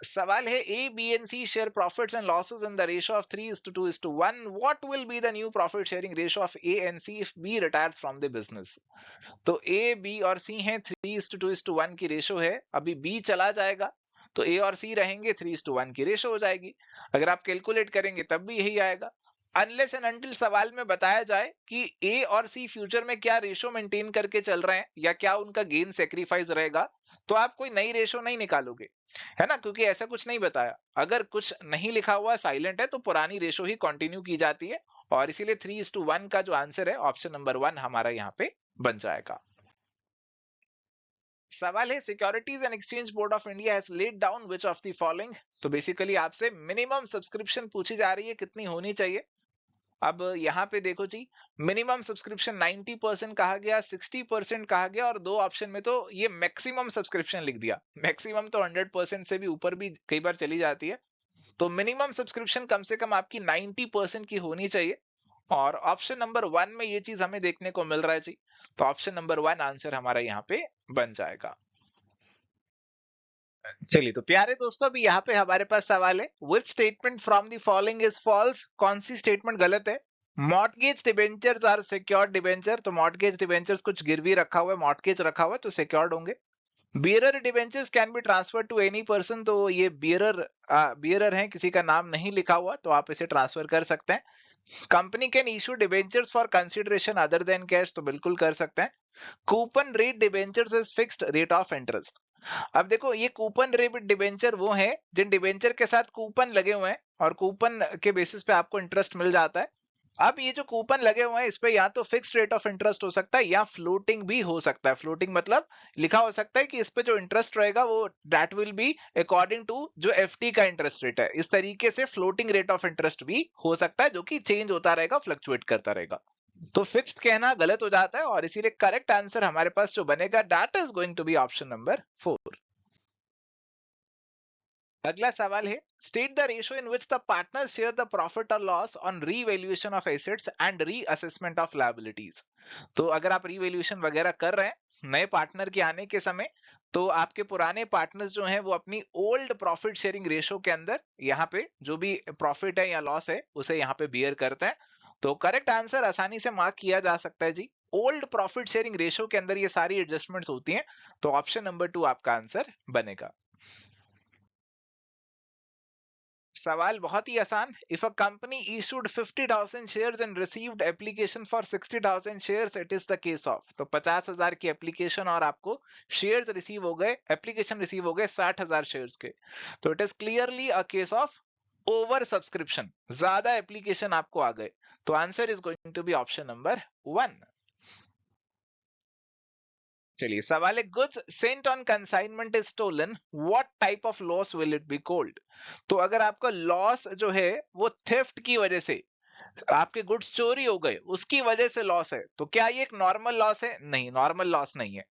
सवाल है A B and C share profits and losses in the ratio of 3:2:1. What will be the new profit sharing ratio of A and C if B retires from the business. तो A B और सी है 3:2:1 की ratio है. अभी B चला जाएगा तो ए और सी रहेंगे, 3:1 की रेशो हो जाएगी. अगर आप कैलकुलेट करेंगे तब भी यही आएगा. अनलेस एंड अनटिल सवाल में बताया जाए कि ए और सी फ्यूचर में क्या रेशो मेंटेन करके चल रहे हैं या क्या उनका गेन सेक्रीफाइस रहेगा, तो आप कोई नई रेशो नहीं निकालोगे, है ना, क्योंकि ऐसा कुछ नहीं बताया. अगर कुछ नहीं लिखा हुआ साइलेंट है तो पुरानी रेशो ही कंटिन्यू की जाती है. और इसीलिए 3:1 का जो आंसर है ऑप्शन नंबर 1 हमारा यहाँ पे बन जाएगा. सवाल है securities and exchange board of India has laid down which of the following. तो बेसिकली आपसे मिनिमम सब्सक्रिप्शन पूछी जा रही है, कितनी होनी चाहिए. अब यहाँ पे देखो जी, मिनिमम सब्सक्रिप्शन 90% कहा गया, 60% कहा गया, और दो ऑप्शन में तो ये मैक्सिमम सब्सक्रिप्शन लिख दिया. मैक्सिमम तो 100% से भी ऊपर भी कई बार चली जाती है. तो मिनिमम सब्सक्रिप्शन कम से कम आपकी 90% की होनी चाहिए. और ऑप्शन नंबर 1 में ये चीज हमें देखने को मिल रहा है जी. तो ऑप्शन नंबर 1 आंसर हमारा यहाँ पे बन जाएगा. चलिए तो प्यारे दोस्तों, अभी यहाँ पे हमारे पास सवाल है, which statement from the following is false. कौन सी स्टेटमेंट गलत है. Mortgage debentures are secured debenture. तो मॉर्टगेज डिबेंचर्स कुछ गिरवी रखा हुआ है, मॉर्टगेज रखा हुआ है, तो सिक्योर्ड होंगे. Bearer debentures can be transfer to any person. तो ये बियरर है, किसी का नाम नहीं लिखा हुआ, तो आप इसे ट्रांसफर कर सकते हैं. Company can issue debentures for consideration other than cash. तो बिल्कुल कर सकते हैं. Coupon rate debentures is fixed rate of interest. अब देखो, ये कूपन रेट डिबेंचर वो है जिन डिबेंचर के साथ कूपन लगे हुए हैं और कूपन के बेसिस पे आपको इंटरेस्ट मिल जाता है. अब ये जो कूपन लगे हुए हैं इस पे या तो फिक्स्ड रेट ऑफ इंटरेस्ट हो सकता है या फ्लोटिंग भी हो सकता है. फ्लोटिंग मतलब लिखा हो सकता है कि इस पे जो इंटरेस्ट रहेगा वो that will be according to जो एफडी का इंटरेस्ट रेट है. इस तरीके से फ्लोटिंग रेट ऑफ इंटरेस्ट भी हो सकता है जो कि चेंज होता रहेगा, फ्लक्चुएट करता रहेगा. तो फिक्स्ड कहना गलत हो जाता है और इसीलिए करेक्ट आंसर हमारे पास जो बनेगा that is going to be option number 4. अगला सवाल है, state the ratio in which the partners share the profit और loss on revaluation of assets and reassessment of liabilities. तो अगर आप रीवैल्यूएशन वगैरह कर रहे हैं नए पार्टनर के आने के समय, तो आपके पुराने पार्टनर्स जो हैं वो अपनी ओल्ड प्रॉफिट शेयरिंग रेशियो के अंदर यहाँ पे जो भी प्रॉफिट है या लॉस है उसे यहाँ पे बियर करते हैं. तो करेक्ट आंसर आसानी से मार्क किया जा सकता है जी. ओल्ड प्रॉफिट शेयरिंग रेशियो के अंदर ये सारी एडजस्टमेंट्स होती हैं. तो ऑप्शन नंबर 2 आपका आंसर बनेगा. सवाल बहुत ही आसान. If a company issued 50,000 shares and received application for 60,000 shares, it is the case of. तो 50,000 की एप्लीकेशन और आपको शेयर्स रिसीव हो गए, एप्लीकेशन रिसीव हो गए 60,000 शेयर्स के. तो it is clearly a case of over subscription. ज्यादा एप्लीकेशन आपको आ गए. तो answer is going to be option number 1. चलिए सवाल है, goods sent on consignment is stolen, what type of loss will it be called. तो अगर आपका लॉस जो है वो थेफ्ट की वजह से, आपके गुड्स चोरी हो गए उसकी वजह से लॉस है, तो क्या ये एक नॉर्मल लॉस है. नहीं, नॉर्मल लॉस नहीं है.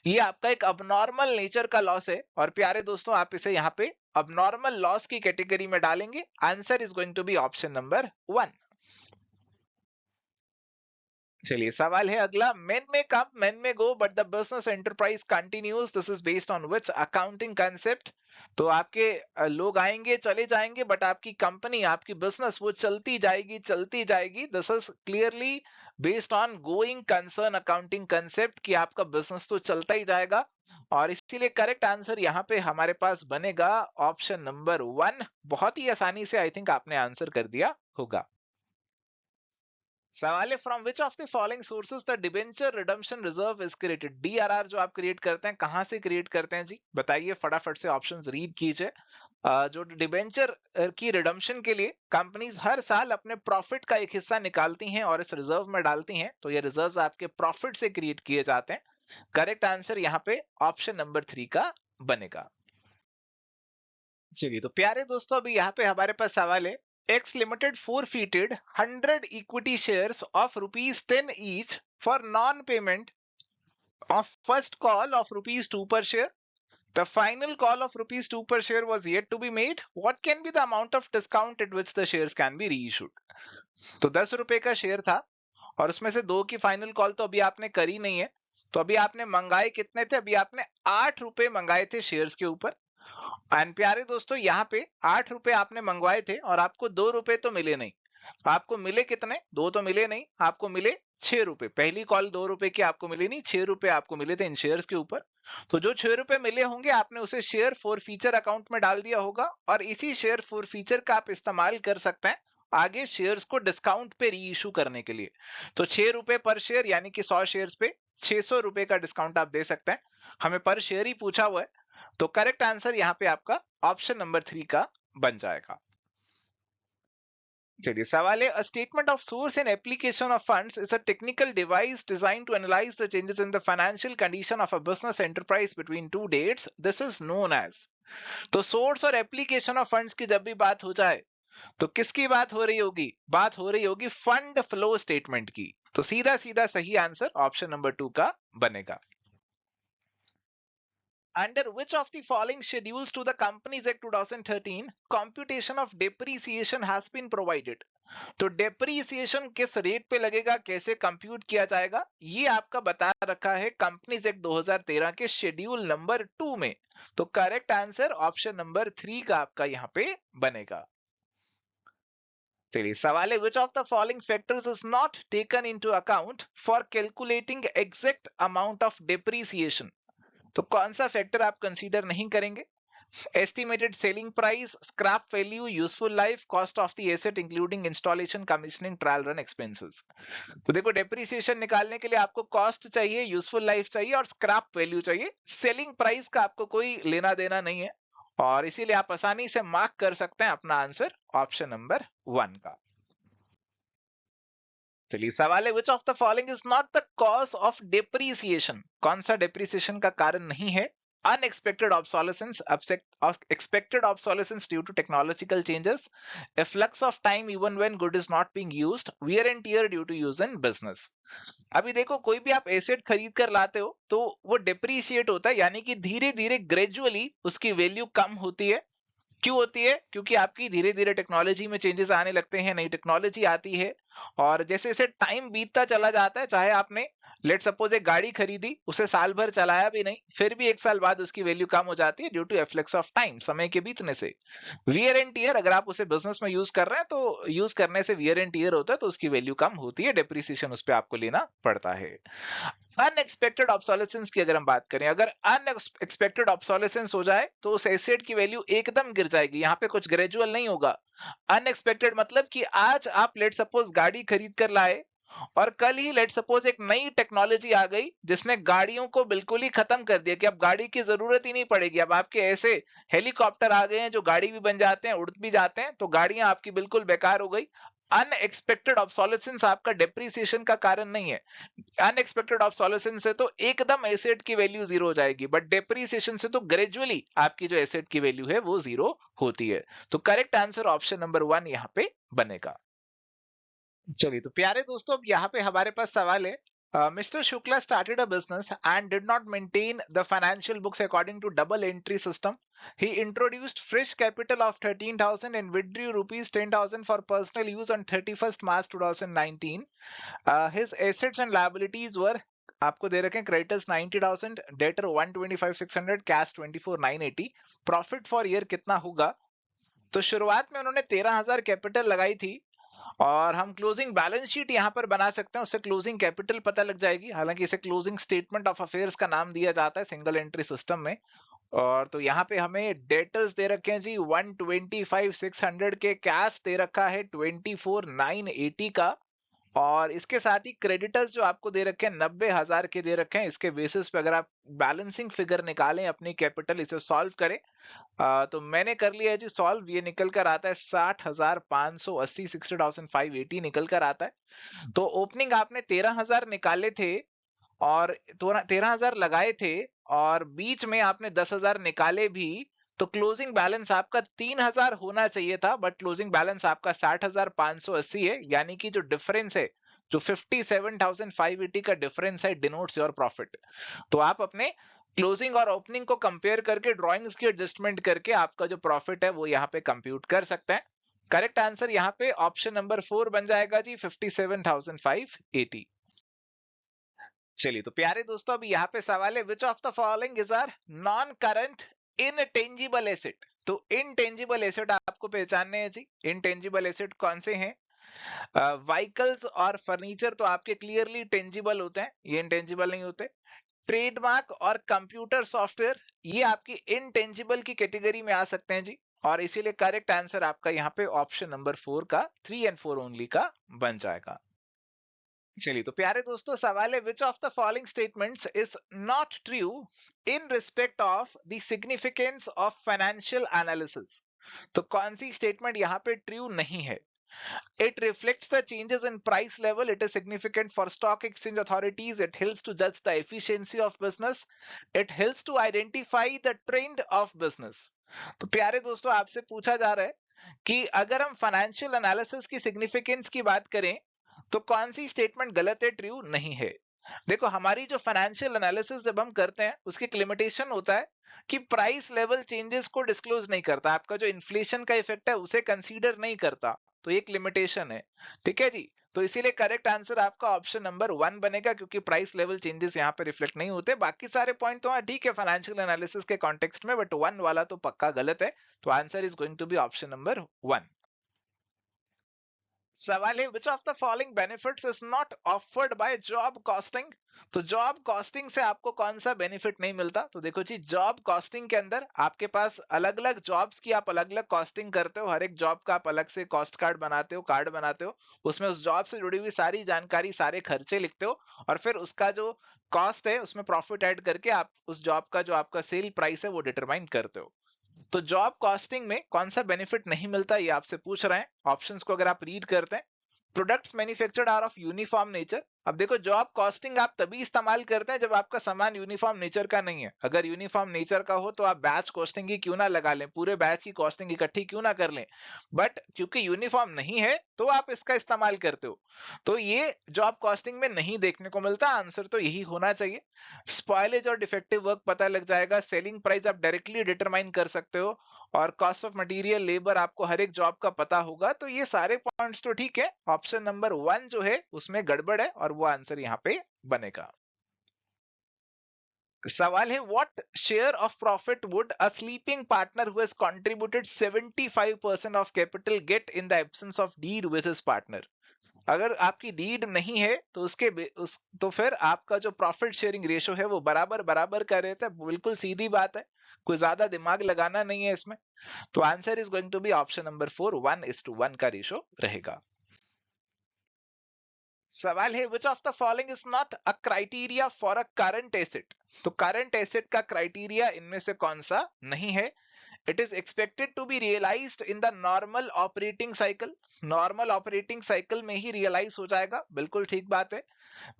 ये आपका एक अबनॉर्मल नेचर का लॉस है. और प्यारे दोस्तों, आप इसे यहाँ पे अबनॉर्मल लॉस की कैटेगरी में डालेंगे. Answer is going to be option number 1. चलिए सवाल है अगला, मेन में कम मेन में go but the business enterprise continues, this is based on which accounting concept. तो आपके लोग आएंगे चले जाएंगे बट आपकी कंपनी, आपकी बिजनेस वो चलती जाएगी चलती जाएगी. This is clearly based on going concern accounting concept कि आपका बिजनेस तो चलता ही जाएगा. और इसीलिए करेक्ट आंसर यहाँ पे हमारे पास बनेगा ऑप्शन नंबर 1. बहुत ही आसानी से आई थिंक आपने आंसर कर दिया होगा. सवाल है, from which of the following sources the debenture redemption reserve is created. DRR जो आप क्रिएट करते हैं कहां से क्रिएट करते हैं जी, बताइए फटाफट से ऑप्शंस रीड कीजिए. जो डिबेंचर की रिडम्पशन के लिए कंपनीज हर साल अपने प्रॉफिट का एक हिस्सा निकालती हैं और इस रिजर्व में डालती हैं. तो ये रिजर्व्स आपके प्रॉफिट से क्रिएट किए जाते हैं. करेक्ट आंसर यहाँ पे ऑप्शन नंबर 3 का बनेगा. चलिए तो प्यारे दोस्तों, अभी यहाँ पे हमारे पास सवाल है, x limited forfeited 100 equity shares of ₹10 each for non-payment of first call of ₹2 per share. The final call of ₹2 per share was yet to be made. What can be the amount of discount at which the shares can be reissued? तो 10 रुपए का share था और उसमें से 2 की final call तो अभी आपने करी नहीं है. तो अभी आपने मंगाए कितने थे, अभी आपने 8 रुपए मंगाए थे शेयर्स के ऊपर. एंड प्यारे दोस्तों, यहाँ पे 8 रुपए आपने मंगवाए थे और आपको 2 रुपए तो मिले नहीं। आपको मिले कितने? 2 तो मिले नहीं, आपको मिले 6 रुपए। पहली कॉल 2 रुपए की आपको मिली नहीं, 6 रुपए आपको मिले थे इन शेयर्स के ऊपर। तो जो 6 रुपए मिले होंगे आपने उसे शेयर फॉर फीचर अकाउंट में डाल दिया होगा, और इसी शेयर फॉर फीचर का आप इस्तेमाल कर सकते हैं आगे शेयर्स को डिस्काउंट पे री इशू करने के लिए। तो 6 रुपए पर शेयर यानी कि 100 शेयर्स पे 600 रुपए का डिस्काउंट आप दे सकते हैं। हमें पर शेयर ही पूछा हुआ है, तो करेक्ट आंसर यहाँ पे आपका ऑप्शन नंबर 3 का बन जाएगा। चलिए सवाल है, a statement of source and application of funds is a technical device designed to analyse the changes in the financial condition of a business enterprise between two dates, this is known as. तो source और application of funds की जब भी बात हो जाए तो किसकी बात हो रही होगी? बात हो रही होगी फंड फ्लो स्टेटमेंट की। तो सीधा सीधा सही आंसर ऑप्शन नंबर 2 का बनेगा। Under which of the following schedules to the Companies Act 2013 computation of depreciation has been provided? तो डेप्रीसिएशन किस रेट पे लगेगा, कैसे कंप्यूट किया जाएगा, ये आपका बता रखा है कंपनीज एक्ट 2013 के शेड्यूल नंबर 2 में। तो करेक्ट आंसर ऑप्शन नंबर 3 का आपका यहाँ पे बनेगा। चलिए सवाल है, which of the following factors is not taken into account for calculating exact amount of depreciation? तो कौन सा फैक्टर आप कंसीडर नहीं करेंगे? Estimated selling price, scrap value, useful life, cost of the asset including installation, commissioning, trial run expenses. तो देखो depreciation निकालने के लिए आपको कॉस्ट चाहिए, यूजफुल लाइफ चाहिए और स्क्रैप वैल्यू चाहिए। सेलिंग प्राइस का आपको कोई लेना देना नहीं है, और इसीलिए आप आसानी से मार्क कर सकते हैं अपना आंसर ऑप्शन नंबर 1 का। चलिए सवाल है, which of the following is not the cause of depreciation? कौन सा depreciation का कारण नहीं है? Unexpected obsolescence, expected obsolescence due to technological changes, a flux of time even when good is not being used, wear and tear due to use in business. अभी देखो कोई भी आप एसेट खरीद कर लाते हो तो वो डेप्रीशिएट होता है, यानी कि धीरे धीरे ग्रेजुअली उसकी वैल्यू कम होती है। क्यों होती है? क्योंकि आपकी धीरे धीरे टेक्नोलॉजी में चेंजेस आने लगते हैं, नई टेक्नोलॉजी आती है, और जैसे जैसे टाइम बीतता चला जाता है, चाहे आपने लेट सपोज एक गाड़ी खरीदी, उसे साल भर चलाया भी नहीं, फिर भी 1 साल बाद उसकी वैल्यू कम हो जाती है due to efflux of time, समय के बीतने से। वियर एंड टीयर, अगर आप उसे बिजनेस में यूज कर रहे हैं तो यूज करने से वियर एंड टीयर होता है, तो उसकी वैल्यू कम होती है, डेप्रिसिएशन उस पर आपको लेना पड़ता है। अनएक्सपेक्टेड ऑब्सोलेसेंस की अगर हम बात करें, अगर अनएक्सपेक्टेड ऑब्सोलेसेंस हो जाए तो उस एसेट की वैल्यू एकदम गिर जाएगी, यहाँ पे कुछ ग्रेजुअल नहीं होगा। अनएक्सपेक्टेड मतलब कि आज आप लेट सपोज गाड़ी खरीद कर लाए और कल ही लेट सपोज एक नई टेक्नोलॉजी आ गई जिसने गाड़ियों को बिल्कुल ही खत्म कर दिया कि अब गाड़ी की जरूरत ही नहीं पड़ेगी। अब आपके ऐसे हेलीकॉप्टर आ गए हैं जो गाड़ी भी बन जाते हैं, उड़ भी जाते हैं, तो गाड़ियां आपकी बिल्कुल बेकार हो गई। अनएक्सपेक्टेड ऑब्सोलेसेंस आपका डेप्रिसिएशन का कारण नहीं है। अनएक्सपेक्टेड ऑब्सोलेसेंस से तो एकदम एसेट की वैल्यू जीरो हो जाएगी, बट डेप्रिसिएशन से तो ग्रेजुअली आपकी जो एसेट की वैल्यू है वो जीरो होती है। तो करेक्ट आंसर ऑप्शन नंबर 1 यहाँ पे बनेगा। चलिए तो प्यारे दोस्तों, अब यहाँ पे हमारे पास सवाल है, Mr. Shukla started a business and did not maintain the financial books according to double entry system. He introduced fresh capital of 13,000 and withdrew rupees 10,000 for personal use on 31st March 2019. His assets and liabilities were, आपको दे रखे हैं, creditors 90,000, debtor 125,600, cash 24,980। Profit for year कितना होगा? तो शुरुआत में उन्होंने 13,000 capital लगाई थी, और हम क्लोजिंग बैलेंस शीट यहां पर बना सकते हैं, उससे क्लोजिंग कैपिटल पता लग जाएगी। हालांकि इसे क्लोजिंग स्टेटमेंट ऑफ अफेयर्स का नाम दिया जाता है सिंगल एंट्री सिस्टम में। और तो यहाँ पे हमें डेटर्स दे रखे हैं जी 125,600 के, कैश दे रखा है 24,980 का, और इसके साथ ही क्रेडिटर्स जो आपको दे रखे हैं 90,000 के दे रखे हैं। इसके बेसिस पे अगर आप बैलेंसिंग फिगर निकालें अपनी कैपिटल, इसे सॉल्व करें, तो मैंने कर लिया है जी सॉल्व। ये निकल कर आता है 60,580, 60,580 निकल कर आता है। तो ओपनिंग आपने 13,000 निकाले थे और 13,000 लगाए थे, और बीच में आपने 10,000 निकाले भी, तो क्लोजिंग बैलेंस आपका 3,000 होना चाहिए था, बट क्लोजिंग बैलेंस आपका 60,580 है, यानी कि जो डिफरेंस है, जो 57,580 का डिफरेंस है, डिनोट्स योर प्रॉफिट। तो आप अपने क्लोजिंग और ओपनिंग को कंपेयर करके ड्रॉइंग्स की एडजस्टमेंट करके आपका जो प्रॉफिट है वो यहाँ पे कंप्यूट कर सकते हैं। करेक्ट आंसर यहाँ पे ऑप्शन नंबर 4 बन जाएगा जी, 57,580। चलिए तो प्यारे दोस्तों, अभी यहाँ पे सवाल है, which of the following is are non current intangible asset, तो इनटेंजिबल एसेट आपको पहचानने हैं जी। इनटेंजिबल एसेट कौन से हैं? व्हीकल्स और फर्नीचर तो आपके क्लियरली टेंजिबल होते हैं, ये इनटेंजिबल नहीं होते। ट्रेडमार्क और कंप्यूटर सॉफ्टवेयर ये आपकी इनटेंजिबल की कैटेगरी में आ सकते हैं जी, और इसीलिए करेक्ट आंसर आपका यहाँ पे ऑप्शन नंबर 4 का 3 एंड 4 ओनली का बन जाएगा। चलिए तो प्यारे दोस्तों, सवाल है which of the following statements is not true in respect of the significance of financial analysis. तो कौन सी स्टेटमेंट यहाँ पे ट्रू नहीं है? It reflects the changes in price level. It is significant for stock exchange authorities. It helps to judge the efficiency of business. It helps to identify the trend of business. तो प्यारे दोस्तों, आपसे पूछा जा रहा है कि अगर हम फाइनेंशियल एनालिसिस की सिग्निफिकेंस की बात करें तो कौन सी स्टेटमेंट गलत है, ट्रू नहीं है? देखो, हमारी जो फाइनेंशियल एनालिसिस जब हम करते हैं उसकी एक लिमिटेशन होता है कि प्राइस लेवल चेंजेस को डिस्क्लोज नहीं करता, आपका जो इन्फ्लेशन का इफेक्ट है उसे कंसीडर नहीं करता, तो एक लिमिटेशन है। ठीक है जी, तो इसीलिए करेक्ट आंसर आपका ऑप्शन नंबर 1 बनेगा, क्योंकि प्राइस लेवल चेंजेस यहाँ पे रिफ्लेक्ट नहीं होते। बाकी सारे पॉइंट तो ठीक है फाइनेंशियल एनालिसिस के कॉन्टेक्स्ट में, बट 1 वाला तो पक्का गलत है। तो answer is going to be option number 1। सवाल है which of the following benefits is not offered by job costing. तो जॉब कॉस्टिंग से आपको कौन सा बेनिफिट नहीं मिलता? तो देखो जी, जॉब कॉस्टिंग के अंदर आपके पास अलग अलग जॉब्स की आप अलग अलग कॉस्टिंग करते हो, हर एक जॉब का आप अलग से कॉस्ट कार्ड बनाते हो, कार्ड बनाते हो, उसमें उस जॉब से जुड़ी हुई सारी जानकारी, सारे खर्चे लिखते हो, और फिर उसका जो कॉस्ट है उसमें प्रॉफिट ऐड करके आप उस जॉब का जो आपका सेल प्राइस है वो डिटरमाइन करते हो। तो जॉब कॉस्टिंग में कौन सा बेनिफिट नहीं मिलता ये आपसे पूछ रहे हैं। ऑप्शंस को अगर आप रीड करते हैं, products manufactured are of uniform nature. अब देखो, जॉब कॉस्टिंग आप तभी इस्तेमाल करते हैं जब आपका सामान यूनिफॉर्म नेचर का नहीं है। अगर यूनिफॉर्म नेचर का हो तो आप बैच कॉस्टिंग ही क्यों ना लगा लें, पूरे बैच की कॉस्टिंग इकट्ठी क्यों ना कर लें, बट क्योंकि यूनिफॉर्म नहीं है तो आप इसका इस्तेमाल करते हो। तो ये जॉब कॉस्टिंग में नहीं देखने को मिलता, आंसर तो यही होना चाहिए। स्पॉइलेज और डिफेक्टिव वर्क पता लग जाएगा, सेलिंग प्राइस आप डायरेक्टली डिटरमाइन कर सकते हो, और कॉस्ट ऑफ मटेरियल, लेबर आपको हर एक जॉब का पता होगा। तो ये सारे पॉइंट्स तो ठीक है, ऑप्शन नंबर 1 जो है उसमें गड़बड़ है, और वो आंसर यहाँ पे बनेगा। सवाल है what share of profit would a sleeping partner who has contributed 75% of capital get in the absence of deed with his partner. अगर आपकी डीड नहीं है तो तो फिर आपका जो प्रॉफिट शेयरिंग रेशो है वो बराबर बराबर का रहता है। बिल्कुल सीधी बात है, कोई ज्यादा दिमाग लगाना नहीं है इसमें। तो answer is going to be option number 4, 1:1 का रेशो रहेगा। सवाल है which of the following is not a criteria for a current asset. तो करंट एसेट का क्राइटेरिया इनमें से कौन सा नहीं है? It is expected to be realised in the normal operating cycle. Normal operating cycle में ही रियलाइज हो जाएगा, बिल्कुल ठीक बात है।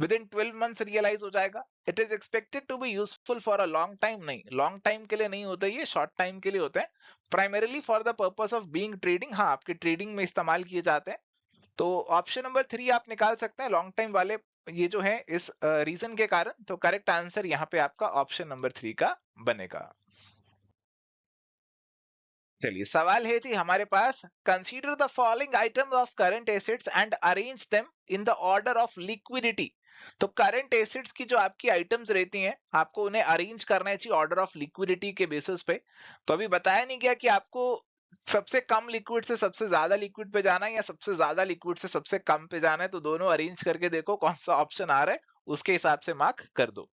विद इन 12 मंथ्स रियलाइज हो जाएगा। It is expected to be useful for a long time, नहीं, लॉन्ग टाइम के लिए नहीं होता, ये शॉर्ट टाइम के लिए होते हैं। Primarily for the purpose of being trading, हाँ आपके ट्रेडिंग में इस्तेमाल किए जाते हैं। तो ऑप्शन नंबर 3 आप निकाल सकते हैं, लॉन्ग टाइम वाले ये जो है इस रीजन के कारण। तो करेक्ट आंसर यहाँ पे आपका ऑप्शन नंबर 3 का बनेगा। चलिए सवाल है जी हमारे पास, consider the following items of current assets and arrange them in the order of liquidity. तो करंट एसेट्स की जो आपकी आइटम्स रहती हैं आपको उन्हें अरेंज करना चाहिए ऑर्डर ऑफ लिक्विडिटी के बेसिस पे। तो अभी बताया नहीं गया कि आपको सबसे कम लिक्विड से सबसे ज्यादा लिक्विड पे जाना है या सबसे ज्यादा लिक्विड से सबसे कम पे जाना है। तो दोनों अरेंज करके देखो कौन सा ऑप्शन आ रहा है, उसके हिसाब से मार्क कर दो।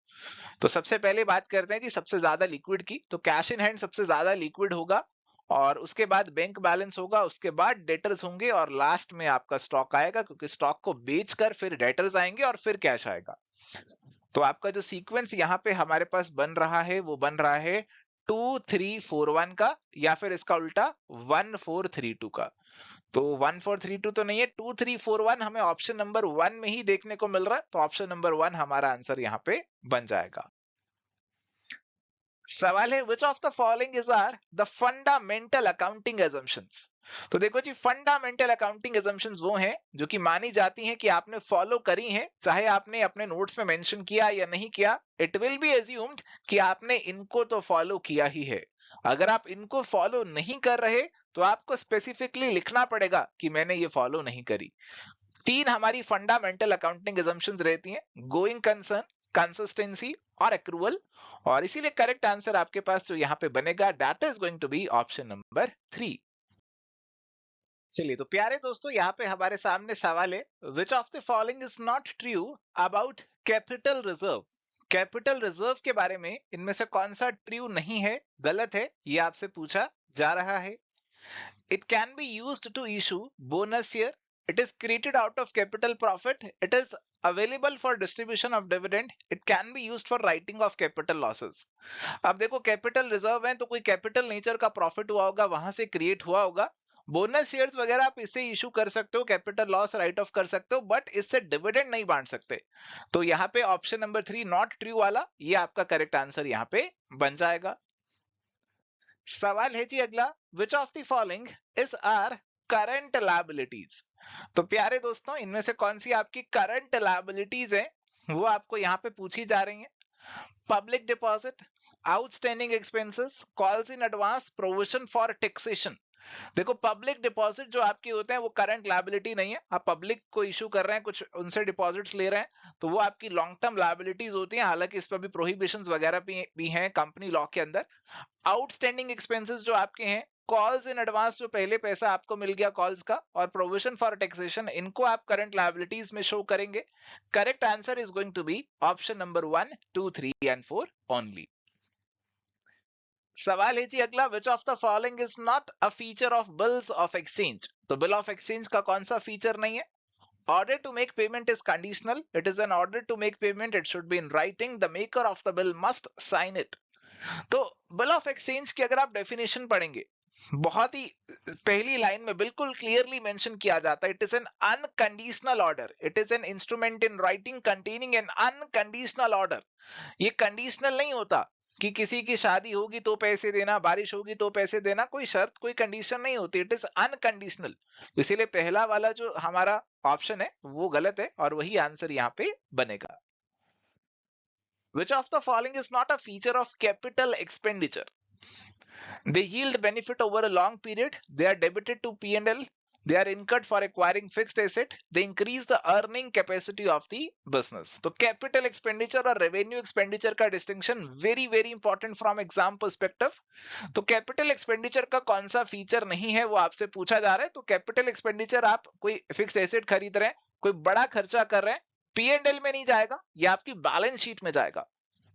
तो सबसे पहले बात करते हैं जी सबसे ज्यादा लिक्विड की। तो कैश इन हैंड सबसे ज्यादा लिक्विड होगा, और उसके बाद बैंक बैलेंस होगा, उसके बाद डेटर्स होंगे, और लास्ट में आपका स्टॉक आएगा, क्योंकि स्टॉक को बेचकर फिर डेटर्स आएंगे और फिर कैश आएगा। तो आपका जो सीक्वेंस यहाँ पे हमारे पास बन रहा है वो बन रहा है 2-3-4-1 का, या फिर इसका उल्टा 1-4-3-2 का। तो 1-4-3-2 तो नहीं है, 2-3-4-1 हमें ऑप्शन नंबर 1 में ही देखने को मिल रहा है। तो ऑप्शन नंबर 1 हमारा आंसर यहाँ पे बन जाएगा। सवाल है which of the following is are the fundamental accounting assumptions. तो देखो जी, फंडामेंटल अकाउंटिंग एजम्पशंस वो हैं जो कि मानी जाती हैं कि आपने फॉलो करी हैं, चाहे आपने अपने नोट्स में मेंशन किया या नहीं किया। इट विल बी एज्यूम्ड कि आपने इनको तो फॉलो किया ही है। अगर आप इनको फॉलो नहीं कर रहे तो आपको स्पेसिफिकली लिखना पड़ेगा कि मैंने ये फॉलो नहीं करी। 3 हमारी फंडामेंटल अकाउंटिंग एजम्पशंस रहती हैं, गोइंग कंसर्न, कंसिस्टेंसी और एक्रूअल, और इसीलिए करेक्ट आंसर आपके पास जो यहाँ पे बनेगा that is going to be option number 3। चलिए तो प्यारे दोस्तों, यहाँ पे हमारे सामने सवाल है, which of the following is not true about capital reserve. Capital reserve के बारे में इनमें से कौन सा ट्रू नहीं है, गलत है, ये आपसे पूछा जा रहा है। It can be used to issue bonus share. It is created out of capital profit. It is available for distribution of dividend. It can be used for writing of capital losses. अब देखो capital reserve है तो कोई capital nature का profit हुआ होगा, वहां से क्रिएट हुआ होगा। बोनस शेयर्स वगैरह आप इससे इशू कर सकते हो, कैपिटल लॉस राइट ऑफ कर सकते हो, बट इससे डिविडेंड नहीं बांट सकते। तो यहाँ पे ऑप्शन नंबर 3 नॉट ट्रू वाला ये आपका करेक्ट आंसर यहाँ पे बन जाएगा। सवाल है जी अगला, which of the following is are current liabilities. तो प्यारे दोस्तों, इनमें से कौन सी आपकी करंट लायबिलिटीज है वो आपको यहाँ पे पूछी जा रही है। Public deposit, outstanding expenses, calls in advance, provision for taxation. देखो पब्लिक डिपॉजिट जो आपके होते हैं वो करंट लायबिलिटी नहीं है। आप पब्लिक को इशू कर रहे हैं, कुछ उनसे डिपॉजिट्स ले रहे हैं, तो वो आपकी लॉन्ग टर्म लायबिलिटीज होती हैं। हालांकि इस पर भी प्रोहिबिशंस वगैरह भी हैं कंपनी लॉ के अंदर। आउटस्टैंडिंग एक्सपेंसेस जो आपके हैं, कॉल्स इन एडवांस जो पहले पैसा आपको मिल गया कॉल्स का, और प्रोविजन फॉर टैक्सेशन, इनको आप करंट लायबिलिटीज में शो करेंगे। Correct answer is going to be option number 1, 2, 3 and 4 only. सवाल है जी अगला, which of the following is not a feature of bills of exchange. तो बिल ऑफ एक्सचेंज का कौन सा फीचर नहीं है। Order to make payment is conditional. It is an order to make payment. It should be in writing. The maker of the bill must sign it. तो bill of exchange की अगर आप definition पढ़ेंगे, बहुत ही पहली line में बिल्कुल clearly mention किया जाता है, it is an unconditional order. It is an instrument in writing containing N unconditional order. ये कंडीशनल नहीं होता कि किसी की शादी होगी तो पैसे देना, बारिश होगी तो पैसे देना, कोई शर्त कोई कंडीशन नहीं होती। It is unconditional. इसीलिए पहला वाला जो हमारा ऑप्शन है वो गलत है और वही आंसर यहाँ पे बनेगा। Which of the following is not a feature of capital expenditure? They yield benefit over a long period. They are debited to P&L. They are incurred for acquiring fixed asset. They increase the earning capacity of the business. तो capital expenditure और revenue expenditure का distinction very very important from exam perspective. तो capital expenditure का कौन सा feature नहीं है वो आपसे पूछा जा रहा है। तो capital expenditure आप कोई fixed asset खरीद रहे हैं, कोई बड़ा खर्चा कर रहे हैं, P&L में नहीं जाएगा, ये आपकी बैलेंस शीट में जाएगा।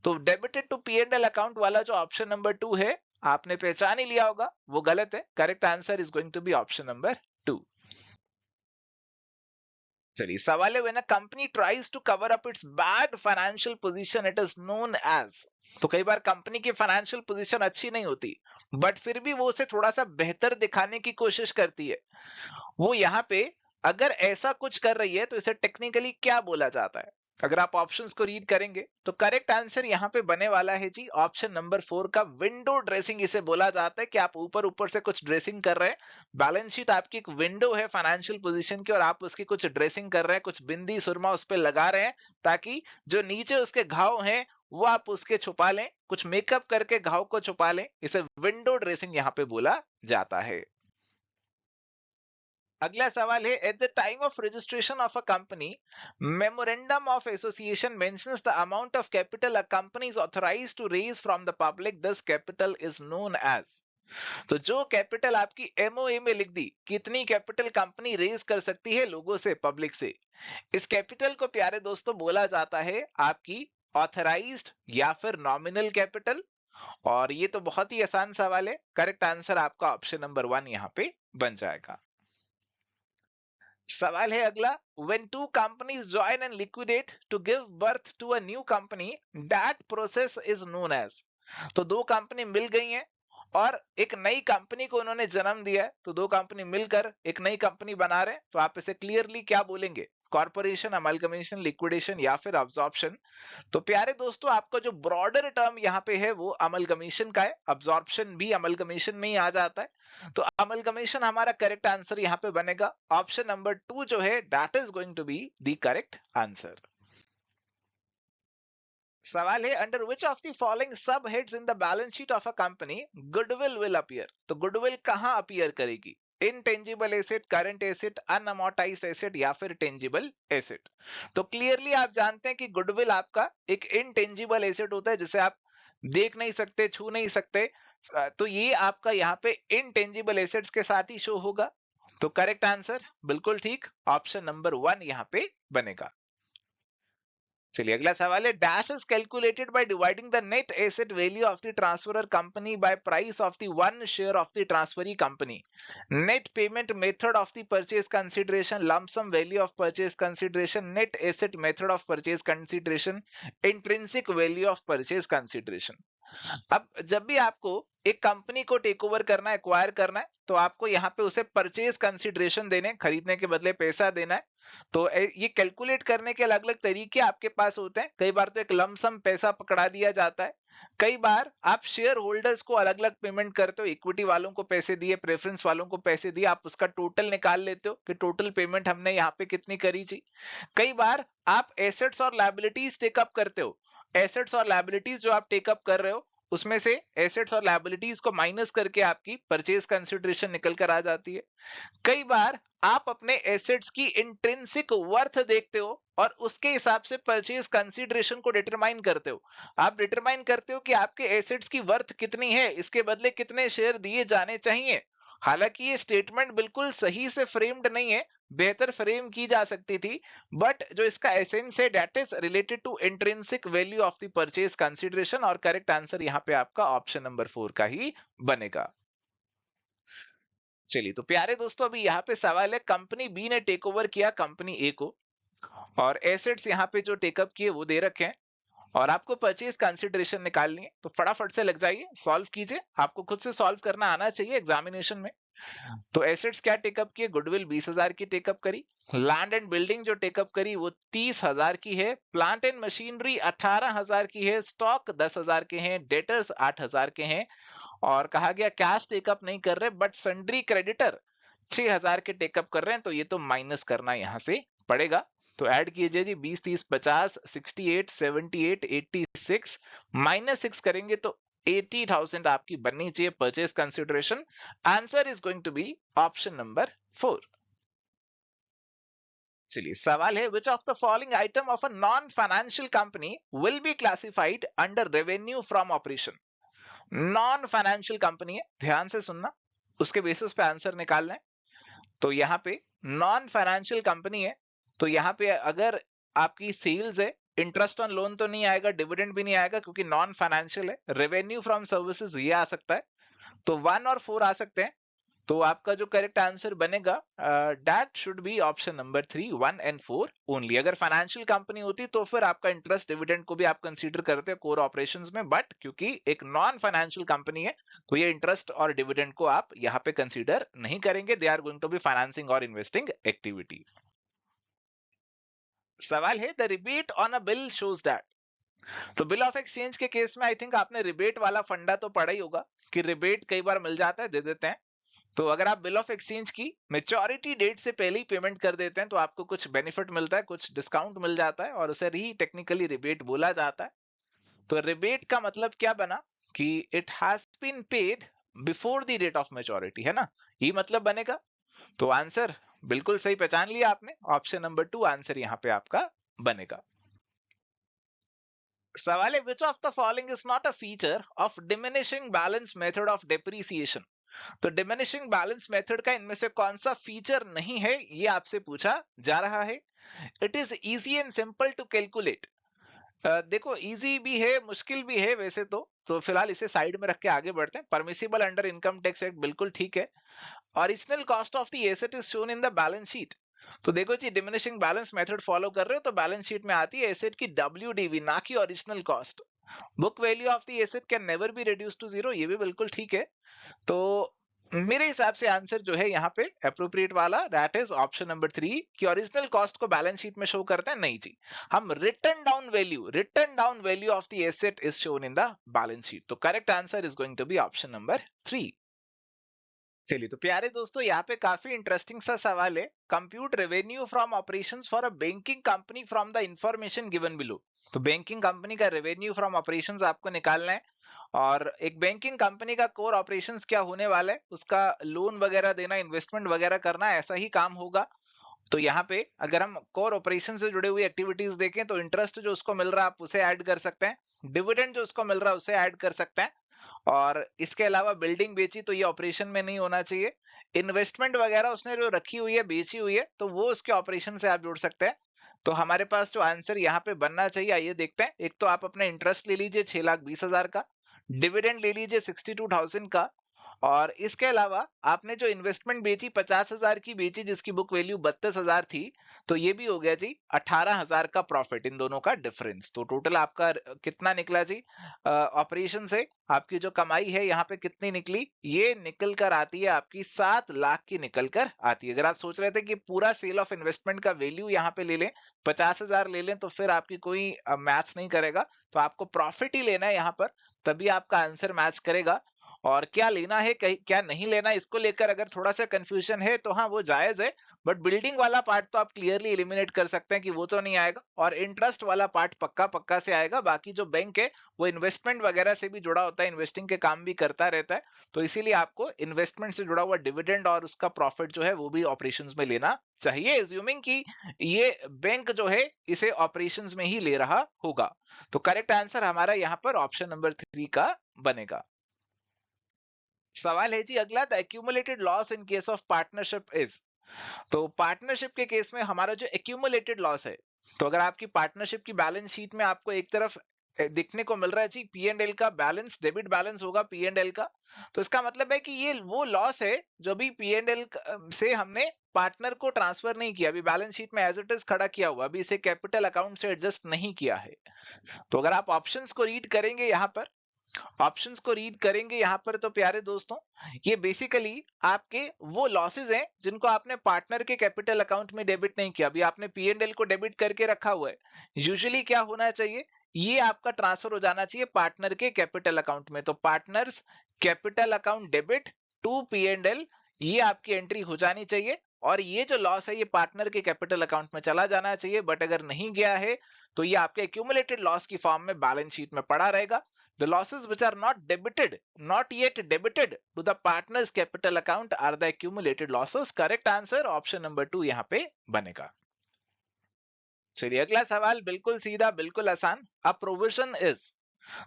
तो डेबिटेड टू P&L अकाउंट वाला जो ऑप्शन नंबर 2 है, आपने पहचान ही लिया होगा, वो गलत है। Correct answer is going to be option number 2। चलिए सवाल है, when a company tries to cover up its bad financial position it is known as. तो कई बार कंपनी की फाइनेंशियल पोजीशन अच्छी नहीं होती, बट फिर भी वो उसे थोड़ा सा बेहतर दिखाने की कोशिश करती है। वो यहाँ पे अगर ऐसा कुछ कर रही है तो इसे टेक्निकली क्या बोला जाता है। अगर आप ऑप्शंस को रीड करेंगे तो करेक्ट आंसर यहाँ पे बने वाला है जी ऑप्शन नंबर 4 का विंडो ड्रेसिंग। इसे बोला जाता है कि आप ऊपर ऊपर से कुछ ड्रेसिंग कर रहे हैं। बैलेंस शीट आपकी एक विंडो है फाइनेंशियल पोजीशन की, और आप उसकी कुछ ड्रेसिंग कर रहे हैं, कुछ बिंदी सुरमा उस पर लगा रहे हैं, ताकि जो नीचे उसके घाव हैं वो आप उसके छुपा लें, कुछ मेकअप करके घाव को छुपा लें। इसे विंडो ड्रेसिंग यहाँ पे बोला जाता है। अगला सवाल है, at the time of registration of a company, memorandum of association mentions the amount of capital a company is authorised to raise from the public, this capital is known as. तो जो कैपिटल आपकी MOA में लिख दी, कितनी capital company raise कर सकती है लोगों से, पब्लिक से, इस कैपिटल को प्यारे दोस्तों बोला जाता है आपकी ऑथराइज्ड या फिर नॉमिनल कैपिटल। और ये तो बहुत ही आसान सवाल है, करेक्ट आंसर आपका ऑप्शन नंबर 1 यहाँ पे बन जाएगा। सवाल है अगला, when two companies join and liquidate to give birth to a new company, that process is known as। तो दो कंपनी मिल गई हैं और एक नई कंपनी को उन्होंने जन्म दिया है, तो दो कंपनी मिलकर एक नई कंपनी बना रहे हैं, तो आप इसे क्लियरली क्या बोलेंगे, कॉर्पोरेशन, अमलगमेशन, लिक्विडेशन या फिर अब्जॉर्प्शन। तो प्यारे दोस्तों, आपका जो ब्रॉडर टर्म यहाँ पे है वो अमलगमेशन का है, अब्जॉर्प्शन भी अमलगमेशन में ही आ जाता है। तो अमलगमेशन हमारा करेक्ट आंसर यहाँ पे बनेगा। ऑप्शन नंबर 2 जो है that is going to be the correct answer. सवाल है, under which of the following sub heads in the balance sheet of a company goodwill will appear. तो गुडविल कहां अपीयर करेगी। Intangible asset, current asset, unamortized asset या फिर tangible asset. तो clearly आप जानते हैं कि गुडविल आपका एक इनटेंजिबल एसेट होता है जिसे आप देख नहीं सकते, छू नहीं सकते। तो ये आपका यहाँ पे इनटेंजिबल एसेट्स के साथ ही शो होगा। तो करेक्ट आंसर बिल्कुल ठीक, ऑप्शन नंबर 1 यहाँ पे बनेगा। चलिए अगला सवाल है, dash is calculated by dividing the net asset value of the transferor company by price of the one share of the transferee company, net payment method of the purchase consideration, lump sum value of purchase consideration, net asset method of purchase consideration, intrinsic value of purchase consideration. अब जब भी आपको एक company को take over करना है, acquire करना है, तो आपको यहाँ पे उसे परचेज कंसीडरेशन देने, खरीदने के बदले पैसा देना है। तो ये कैलकुलेट करने के अलग अलग तरीके आपके पास होते हैं। कई बार तो एक लमसम पैसा पकड़ा दिया जाता है, कई बार आप शेयर होल्डर्स को अलग अलग पेमेंट करते हो, इक्विटी वालों को पैसे दिए, प्रेफरेंस वालों को पैसे दिए, आप उसका टोटल निकाल लेते हो कि टोटल पेमेंट हमने यहाँ पे कितनी करी थी। कई बार आप एसेट्स और लायबिलिटीज टेकअप करते हो, एसेट्स और लायबिलिटीज जो आप टेकअप कर रहे हो उसमें से एसेट्स और लायबिलिटीज को माइनस करके आपकी परचेज कंसिडरेशन निकल कर आ जाती है। कई बार आप अपने एसेट्स की इंट्रिंसिक वर्थ देखते हो और उसके हिसाब से परचेज कंसीडरेशन को डिटरमाइन करते हो। आप डिटरमाइन करते हो कि आपके एसेट्स की वर्थ कितनी है, इसके बदले कितने शेयर दिए जाने चाहिए। हालांकि ये स्टेटमेंट बिल्कुल सही से फ्रेम्ड नहीं है, बेहतर फ्रेम की जा सकती थी, बट जो इसका एसेंस है that is related to intrinsic value of the purchase consideration, और करेक्ट आंसर यहाँ पे आपका ऑप्शन नंबर 4 का ही बनेगा। चलिए तो प्यारे दोस्तों, अभी यहाँ पे सवाल है, कंपनी बी ने टेक ओवर किया कंपनी ए को, और एसेट्स यहाँ पे जो टेकअप किए वो दे रखे हैं, और आपको परचेज कंसिडरेशन निकालनी है। तो फटाफट से लग जाइए, सॉल्व कीजिए, आपको खुद से सॉल्व करना आना चाहिए एग्जामिनेशन में। तो एसेट्स क्या टेकअप किए, गुडविल 20,000 की टेकअप करी, लैंड एंड बिल्डिंग जो टेकअप करी वो 30,000 की है, प्लांट एंड मशीनरी 18,000 की है, स्टॉक 10,000 के हैं, डेटर्स 8,000 के हैं, और कहा गया कैश टेकअप नहीं कर रहे बट सन्ड्री क्रेडिटर 6,000 के टेकअप कर रहे हैं, तो ये तो माइनस करना यहां से पड़ेगा। तो ऐड कीजिए जी, 20, 30, 50, 68, 78, 86, -6 करेंगे तो 80,000 आपकी बननी चाहिए purchase consideration. Answer is going to be option number 4। चलिए सवाल है, which of the following item of a non financial company will be classified under revenue from operation. Non financial company है, ध्यान से सुनना, उसके बेसिस पे आंसर निकालना है। तो यहाँ पे नॉन फाइनेंशियल कंपनी है, तो यहाँ पे अगर आपकी सेल्स है, इंटरेस्ट ऑन लोन तो नहीं आएगा, डिविडेंड भी नहीं आएगा क्योंकि नॉन फाइनेंशियल है, रेवेन्यू फ्रॉम सर्विसेज ये आ सकता है, तो 1 और 4 आ सकते हैं। तो आपका जो करेक्ट आंसर बनेगा that should be option number 3, 1 and 4 only. अगर फाइनेंशियल कंपनी होती तो फिर आपका इंटरेस्ट डिविडेंड को भी आप कंसीडर करते हो कोर ऑपरेशंस में, बट क्योंकि एक नॉन फाइनेंशियल कंपनी है तो ये इंटरेस्ट और डिविडेंड को आप यहाँ पे कंसीडर नहीं करेंगे, they are going to be financing और इन्वेस्टिंग एक्टिविटी। सवाल है, the rebate on a bill shows that. तो बिल ऑफ एक्सचेंज के केस में आई थिंक आपने रिबेट वाला फंडा तो पढ़ा ही होगा कि रिबेट कई बार मिल जाता है, दे देते हैं। तो अगर आप बिल ऑफ एक्सचेंज की मेच्योरिटी डेट से पहले ही पेमेंट कर देते हैं तो आपको कुछ बेनिफिट मिलता है, कुछ डिस्काउंट मिल जाता है, और उसे ही टेक्निकली रिबेट बोला जाता है। तो रिबेट का मतलब क्या बना कि it has been paid before the date of maturity, है ना, ये मतलब बनेगा। तो आंसर बिल्कुल सही पहचान लिया आपने, ऑप्शन नंबर 2 आंसर यहाँ पे आपका बनेगा। सवाल है, which of the following is not a feature of diminishing balance method of depreciation. तो डिमिनिशिंग बैलेंस मेथड का इनमें से कौन सा फीचर नहीं है, ये आपसे पूछा जा रहा है। It is easy and simple to calculate. देखो इजी भी है, मुश्किल भी है वैसे तो फिलहाल इसे साइड में रख के आगे बढ़ते हैं। Permissible under income tax act बिल्कुल ठीक है। Original cost of the asset is shown in the balance sheet. तो देखो जी, डिमिनिशिंग बैलेंस मेथड फॉलो कर रहे हो तो बैलेंस शीट में आती है एसेट की WDV, ना कि original cost. Book value of the asset can never be reduce to 0, ये भी बिल्कुल ठीक है। तो मेरे हिसाब से आंसर जो है यहाँ पे अप्रोप्रिएट वाला दैट इज ऑप्शन नंबर 3 कि ओरिजिनल कॉस्ट को बैलेंस शीट में शो करते हैं, नहीं जी, हम written down value of the asset is shown in the balance sheet. तो correct answer is going to be option number 3। चलिए तो प्यारे दोस्तों, यहाँ पे काफी इंटरेस्टिंग सा सवाल है, compute revenue from operations for a banking company from the information given below. तो बैंकिंग कंपनी का रेवेन्यू फ्रॉम ऑपरेशंस आपको निकालना है, और एक बैंकिंग कंपनी का कोर ऑपरेशंस क्या होने वाला है, उसका लोन वगैरह देना, इन्वेस्टमेंट वगैरह करना, ऐसा ही काम होगा। तो यहाँ पे अगर हम कोर ऑपरेशन से जुड़े हुई एक्टिविटीज देखें तो इंटरेस्ट जो उसको मिल रहा है आप उसे ऐड कर सकते हैं, डिविडेंड जो उसको मिल रहा है उसे ऐड कर सकते हैं, और इसके अलावा बिल्डिंग बेची तो ये ऑपरेशन में नहीं होना चाहिए। इन्वेस्टमेंट वगैरह उसने जो रखी हुई है, बेची हुई है, तो वो उसके ऑपरेशन से आप जोड़ सकते हैं। तो हमारे पास जो आंसर यहाँ पे बनना चाहिए, आइए देखते हैं। एक तो आप अपने इंटरेस्ट ले लीजिए 6,20,000 का, डिविडेंड ले लीजिए 62,000 का, और इसके अलावा आपने जो इन्वेस्टमेंट बेची 50,000 की बेची, जिसकी बुक वैल्यू 32,000 थी, तो ये भी हो गया जी 18,000 का प्रॉफिट, इन दोनों का डिफरेंस। तो टोटल आपका कितना निकला जी ऑपरेशन से? आपकी जो कमाई है यहाँ पे कितनी निकली? ये निकल कर आती है आपकी 7 लाख की निकल कर आती है। अगर आप सोच रहे थे कि पूरा सेल ऑफ इन्वेस्टमेंट का वैल्यू यहाँ पे ले लें, 50,000 ले लें, तो फिर आपकी कोई मैच नहीं करेगा। तो आपको प्रॉफिट ही लेना है यहाँ पर, तभी आपका आंसर मैच करेगा। और क्या लेना है क्या नहीं लेना, इसको लेकर अगर थोड़ा सा कंफ्यूजन है तो हाँ वो जायज है, बट बिल्डिंग वाला पार्ट तो आप क्लियरली एलिमिनेट कर सकते हैं कि वो तो नहीं आएगा, और इंटरेस्ट वाला पार्ट पक्का पक्का से आएगा। बाकी जो बैंक है वो इन्वेस्टमेंट वगैरह से भी जुड़ा होता है, इन्वेस्टिंग के काम भी करता रहता है, तो इसीलिए आपको इन्वेस्टमेंट से जुड़ा हुआ डिविडेंड और उसका प्रॉफिट जो है वो भी ऑपरेशंस में लेना चाहिए, एज्यूमिंग कि ये बैंक जो है इसे ऑपरेशंस में ही ले रहा होगा। तो करेक्ट आंसर हमारा यहाँ पर ऑप्शन नंबर 3 का बनेगा। सवाल है जी अगला, the accumulated loss in case of partnership is. तो पार्टनरशिप के केस में हमारा जो एक्यूमुलेटेड लॉस है, तो अगर आपकी पार्टनरशिप की बैलेंस शीट में आपको एक तरफ दिखने को मिल रहा है जी पी एंड एल का बैलेंस, डेबिट बैलेंस होगा पी एंड एल का, तो इसका मतलब है कि ये वो लॉस है जो भी पी एंड एल से हमने पार्टनर को ट्रांसफर नहीं किया, अभी बैलेंस शीट में एज इट इज खड़ा किया हुआ, अभी इसे कैपिटल अकाउंट से एडजस्ट नहीं किया है। तो अगर आप ऑप्शंस को रीड करेंगे यहाँ पर, ऑप्शंस को रीड करेंगे यहाँ पर, तो प्यारे दोस्तों ये बेसिकली आपके वो लॉसेस हैं जिनको आपने पार्टनर के कैपिटल अकाउंट में डेबिट नहीं किया, अभी आपने पी एंड एल को डेबिट करके रखा हुआ है। यूजुअली क्या होना चाहिए, ये आपका ट्रांसफर हो जाना चाहिए पार्टनर के कैपिटल अकाउंट में, तो partners capital account debit to P and L, ये आपकी एंट्री हो जानी चाहिए, और ये जो लॉस है ये पार्टनर के कैपिटल अकाउंट में चला जाना चाहिए। बट अगर नहीं गया है तो ये आपके एक्यूमुलेटेड लॉस की फॉर्म में बैलेंस शीट में पड़ा रहेगा। The losses which are not yet debited to the partner's capital account are the accumulated losses. Correct answer option number 2 यहाँ पे बनेगा। चलिए अगला सवाल बिल्कुल सीधा, बिल्कुल आसान। A provision is,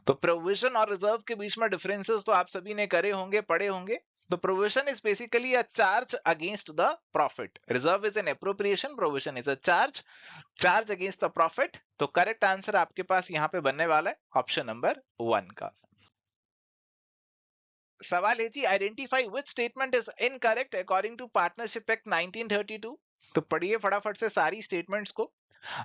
तो प्रोविजन और रिजर्व के बीच में डिफरेंसेस तो आप सभी ने करे होंगे, पढ़े होंगे। तो provision is basically a charge against the profit, reserve is an appropriation, provision is a charge against the profit. तो करेक्ट आंसर आपके पास यहाँ पे बनने वाला है ऑप्शन नंबर 1 का। सवाल है जी, identify which statement is incorrect according to partnership act 1932। तो पढ़िए फटाफट से सारी स्टेटमेंट्स को।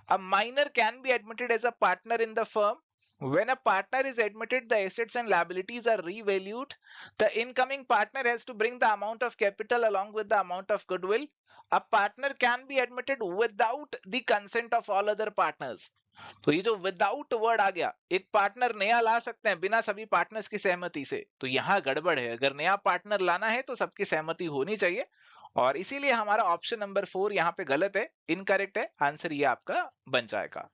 A minor can be admitted as a partner in the firm. When a partner is admitted, the assets and liabilities are revalued. The incoming partner has to bring the amount of capital along with the amount of goodwill. A partner can be admitted without the consent of all other partners. तो ये जो without word आ गया, एक partner नया ला सकते हैं बिना सभी पार्टनर्स की सहमति से, तो यहाँ गड़बड़ है। अगर नया पार्टनर लाना है तो सबकी सहमति होनी चाहिए, और इसीलिए हमारा ऑप्शन नंबर 4 यहाँ पे गलत है, इनकरेक्ट है, आंसर ये आपका बन जाएगा।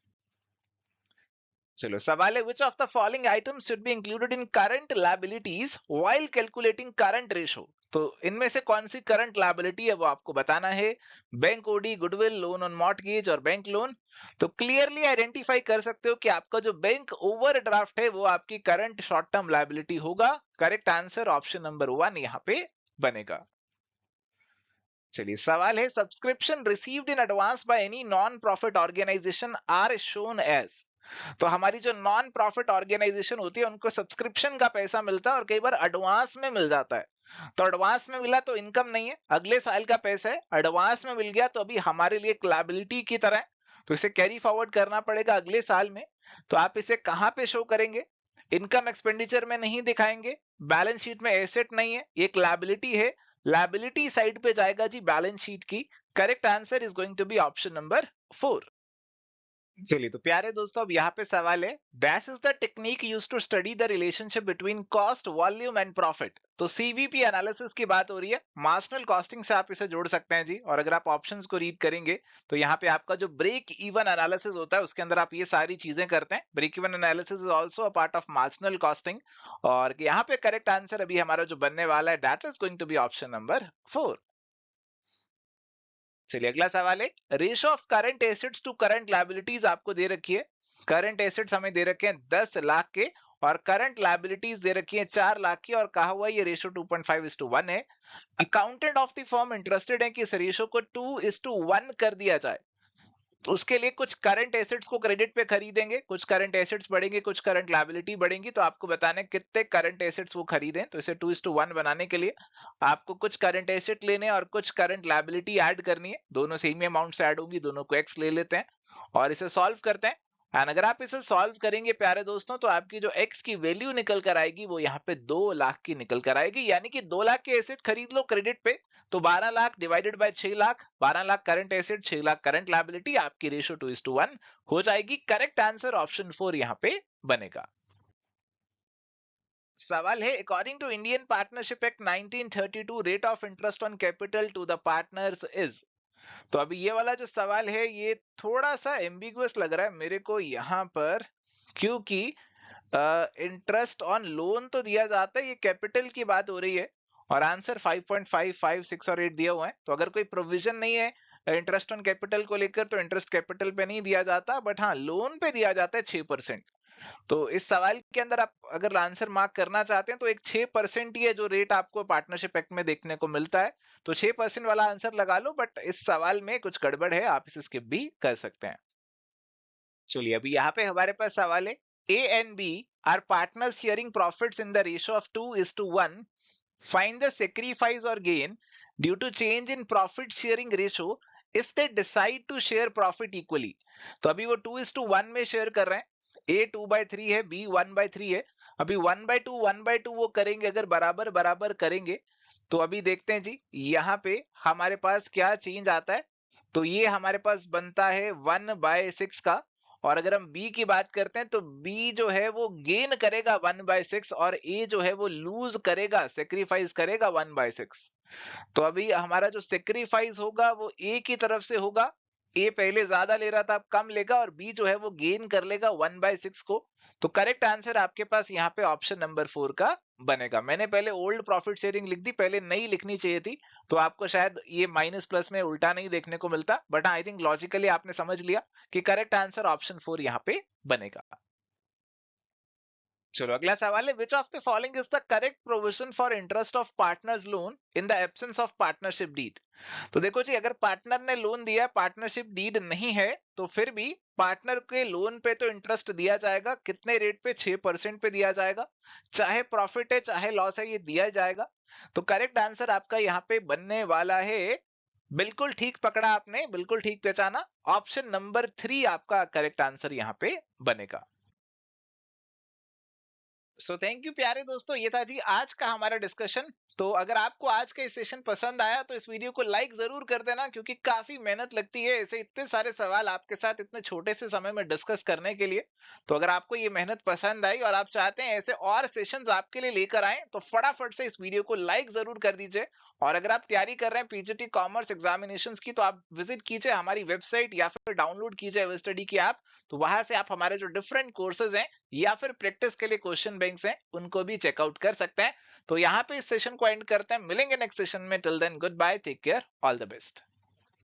चलो सवाल है, which of the following items should be included in current liabilities while calculating current ratio. तो इनमें से कौन सी करंट लायबिलिटी है वो आपको बताना है। Bank OD, goodwill, loan on mortgage और बैंक लोन। तो क्लियरली आइडेंटिफाई कर सकते हो कि आपका जो बैंक ओवरड्राफ्ट है वो आपकी करंट शॉर्ट टर्म लायबिलिटी होगा। करेक्ट आंसर ऑप्शन नंबर 1 यहाँ पे बनेगा। चलिए सवाल है, subscription received in advance by any non profit organisation are shown as. तो हमारी जो नॉन प्रॉफिट ऑर्गेनाइजेशन होती है उनको सब्सक्रिप्शन का पैसा मिलता है और कई बार एडवांस में मिल जाता है। तो एडवांस में मिला तो इनकम नहीं है, अगले साल का पैसा है, एडवांस में मिल गया तो अभी हमारे लिए एक लायबिलिटी की तरह है, तो इसे कैरी फॉरवर्ड करना पड़ेगा अगले साल में। तो आप इसे कहां पे शो करेंगे, इनकम एक्सपेंडिचर में नहीं दिखाएंगे, बैलेंस शीट में एसेट नहीं है, एक लायबिलिटी है, लायबिलिटी साइड पे जाएगा जी बैलेंस शीट की। Correct answer is going to be option number 4। चलिए तो प्यारे दोस्तों, अब यहाँ पे सवाल है, dash is the technique use to study the relationship between cost, volume and profit. तो सीवीपी एनालिसिस की बात हो रही है, मार्जिनल कॉस्टिंग से आप इसे जोड़ सकते हैं जी। और अगर आप ऑप्शंस को रीड करेंगे तो यहाँ पे आपका जो ब्रेक इवन एनालिसिस होता है उसके अंदर आप ये सारी चीजें करते हैं। Break even analysis is also a part of marginal costing. और यहाँ पे करेक्ट आंसर अभी हमारा जो बनने वाला है, that is going to be option number 4। चलिए अगला सवाल है, ratio of current assets to current liabilities आपको दे रखी है। करंट एसेट्स हमें दे रखे हैं 10 लाख के, और करंट लायबिलिटीज दे रखी है 4 लाख की, और कहा हुआ ये रेशियो 2.5:1 है। Accountant of the firm interested है कि इस रेशियो को 2:1 कर दिया जाए। तो उसके लिए कुछ करंट एसेट्स को क्रेडिट पे खरीदेंगे, कुछ करंट एसेट्स बढ़ेंगे, कुछ करंट लायबिलिटी बढ़ेंगी। तो आपको बताना है कितने करंट एसेट्स वो खरीदें। तो इसे 2:1 बनाने के लिए आपको कुछ करंट एसेट लेने हैं और कुछ करंट लायबिलिटी ऐड करनी है। दोनों सेम अमाउंट से ऐड होंगी, दोनों को एक्स ले लेते हैं और इसे सॉल्व करते हैं। एंड अगर आप इसे सॉल्व करेंगे प्यारे दोस्तों, तो आपकी जो एक्स की वैल्यू निकल कर आएगी वो यहाँ पे 2 लाख की निकल कर आएगी। यानी कि 2 लाख के एसेट खरीद लो क्रेडिट पे, तो 12 lakh divided by 6 lakh, 12 lakh current asset, 6 lakh current liability, आपकी रेशियो 2:1 हो जाएगी। करेक्ट आंसर ऑप्शन 4 यहाँ पे बनेगा। सवाल है, according to Indian Partnership act 1932, rate of interest on capital to the partners is. तो अभी ये वाला जो सवाल है ये थोड़ा सा एम्बिगुअस लग रहा है मेरे को यहाँ पर, क्योंकि इंटरेस्ट ऑन लोन तो दिया जाता है, ये कैपिटल की बात हो रही है, और आंसर 5.5, 5, 6 और 8 दिया हुआ है। तो अगर कोई प्रोविजन नहीं है इंटरेस्ट ऑन कैपिटल को लेकर, तो इंटरेस्ट कैपिटल पे नहीं दिया जाता, बट हाँ लोन पे दिया जाता है 6%। तो इस सवाल के अंदर आप अगर आंसर मार्क करना चाहते हैं तो एक 6% ही है जो रेट आपको पार्टनरशिप एक्ट में देखने को मिलता है। तो 6% वाला आंसर लगा लो, बट इस सवाल में कुछ गड़बड़ है, आप इसे स्किप भी कर सकते हैं। चलिए अभी यहाँ पे हमारे पास सवाल है, A and B are partners sharing profits in the ratio of 2:1। Find the sacrifice और gain due to change in profit sharing ratio if they decide to share profit equally. तो अभी वो 2:1 में शेयर कर रहे हैं, ए 2/3 है, बी 1/3 है। अभी 1/2 वो करेंगे, अगर बराबर बराबर करेंगे तो अभी देखते हैं जी यहाँ पे हमारे पास क्या चेंज आता है। तो ये हमारे पास बनता है 1/6 का। और अगर हम बी की बात करते हैं तो बी जो है वो गेन करेगा 1/6, और ए जो है वो लूज करेगा, सेक्रीफाइस करेगा 1/6। तो अभी हमारा जो सेक्रीफाइस होगा वो ए की तरफ से होगा। ए पहले ज्यादा ले रहा था, अब कम लेगा, और बी जो है वो गेन कर लेगा 1/6 को। तो करेक्ट आंसर आपके पास यहाँ पे ऑप्शन नंबर 4 का बनेगा। मैंने पहले ओल्ड प्रॉफिट शेयरिंग लिख दी, पहले नई लिखनी चाहिए थी, तो आपको शायद ये माइनस प्लस में उल्टा नहीं देखने को मिलता। बट आई थिंक लॉजिकली आपने समझ लिया कि करेक्ट आंसर ऑप्शन 4 यहाँ पे बनेगा। चलो अगला सवाल है, which of the following is the correct provision for interest of partners loan in the absence of partnership deed. तो देखो जी, अगर पार्टनर ने लोन दिया, पार्टनरशिप डीड नहीं है, तो फिर भी पार्टनर के लोन पे तो इंटरेस्ट दिया जाएगा। कितने रेट पे? 6% पे दिया जाएगा। चाहे प्रॉफिट है चाहे लॉस है, ये दिया जाएगा। तो करेक्ट आंसर आपका यहाँ पे बनने वाला है, बिल्कुल ठीक पकड़ा आपने, बिल्कुल ठीक पहचाना, ऑप्शन नंबर 3 आपका करेक्ट आंसर यहाँ पे बनेगा। सो थैंक यू प्यारे दोस्तों, ये था जी आज का हमारा डिस्कशन। तो अगर आपको आज का इस सेशन पसंद आया तो इस वीडियो को लाइक जरूर कर देना, क्योंकि काफी मेहनत लगती है ऐसे इतने सारे सवाल आपके साथ इतने छोटे से समय में डिस्कस करने के लिए। तो अगर आपको ये मेहनत पसंद आई और आप चाहते हैं ऐसे और सेशंस आपके लिए लेकर आए, तो फटाफट से इस वीडियो को लाइक जरूर कर दीजिए। और अगर आप तैयारी कर रहे हैं पीजीटी कॉमर्स एग्जामिनेशन की, तो आप विजिट कीजिए हमारी वेबसाइट या फिर डाउनलोड कीजिए एवर स्टडी की ऐप। तो वहां से आप हमारे जो डिफरेंट कोर्सेज हैं या फिर प्रैक्टिस के लिए क्वेश्चन बैंक्स हैं उनको भी चेकआउट कर सकते हैं। तो यहाँ पे इस सेशन को एंड करते हैं, मिलेंगे नेक्स्ट सेशन में। Till then goodbye, take care, all the best.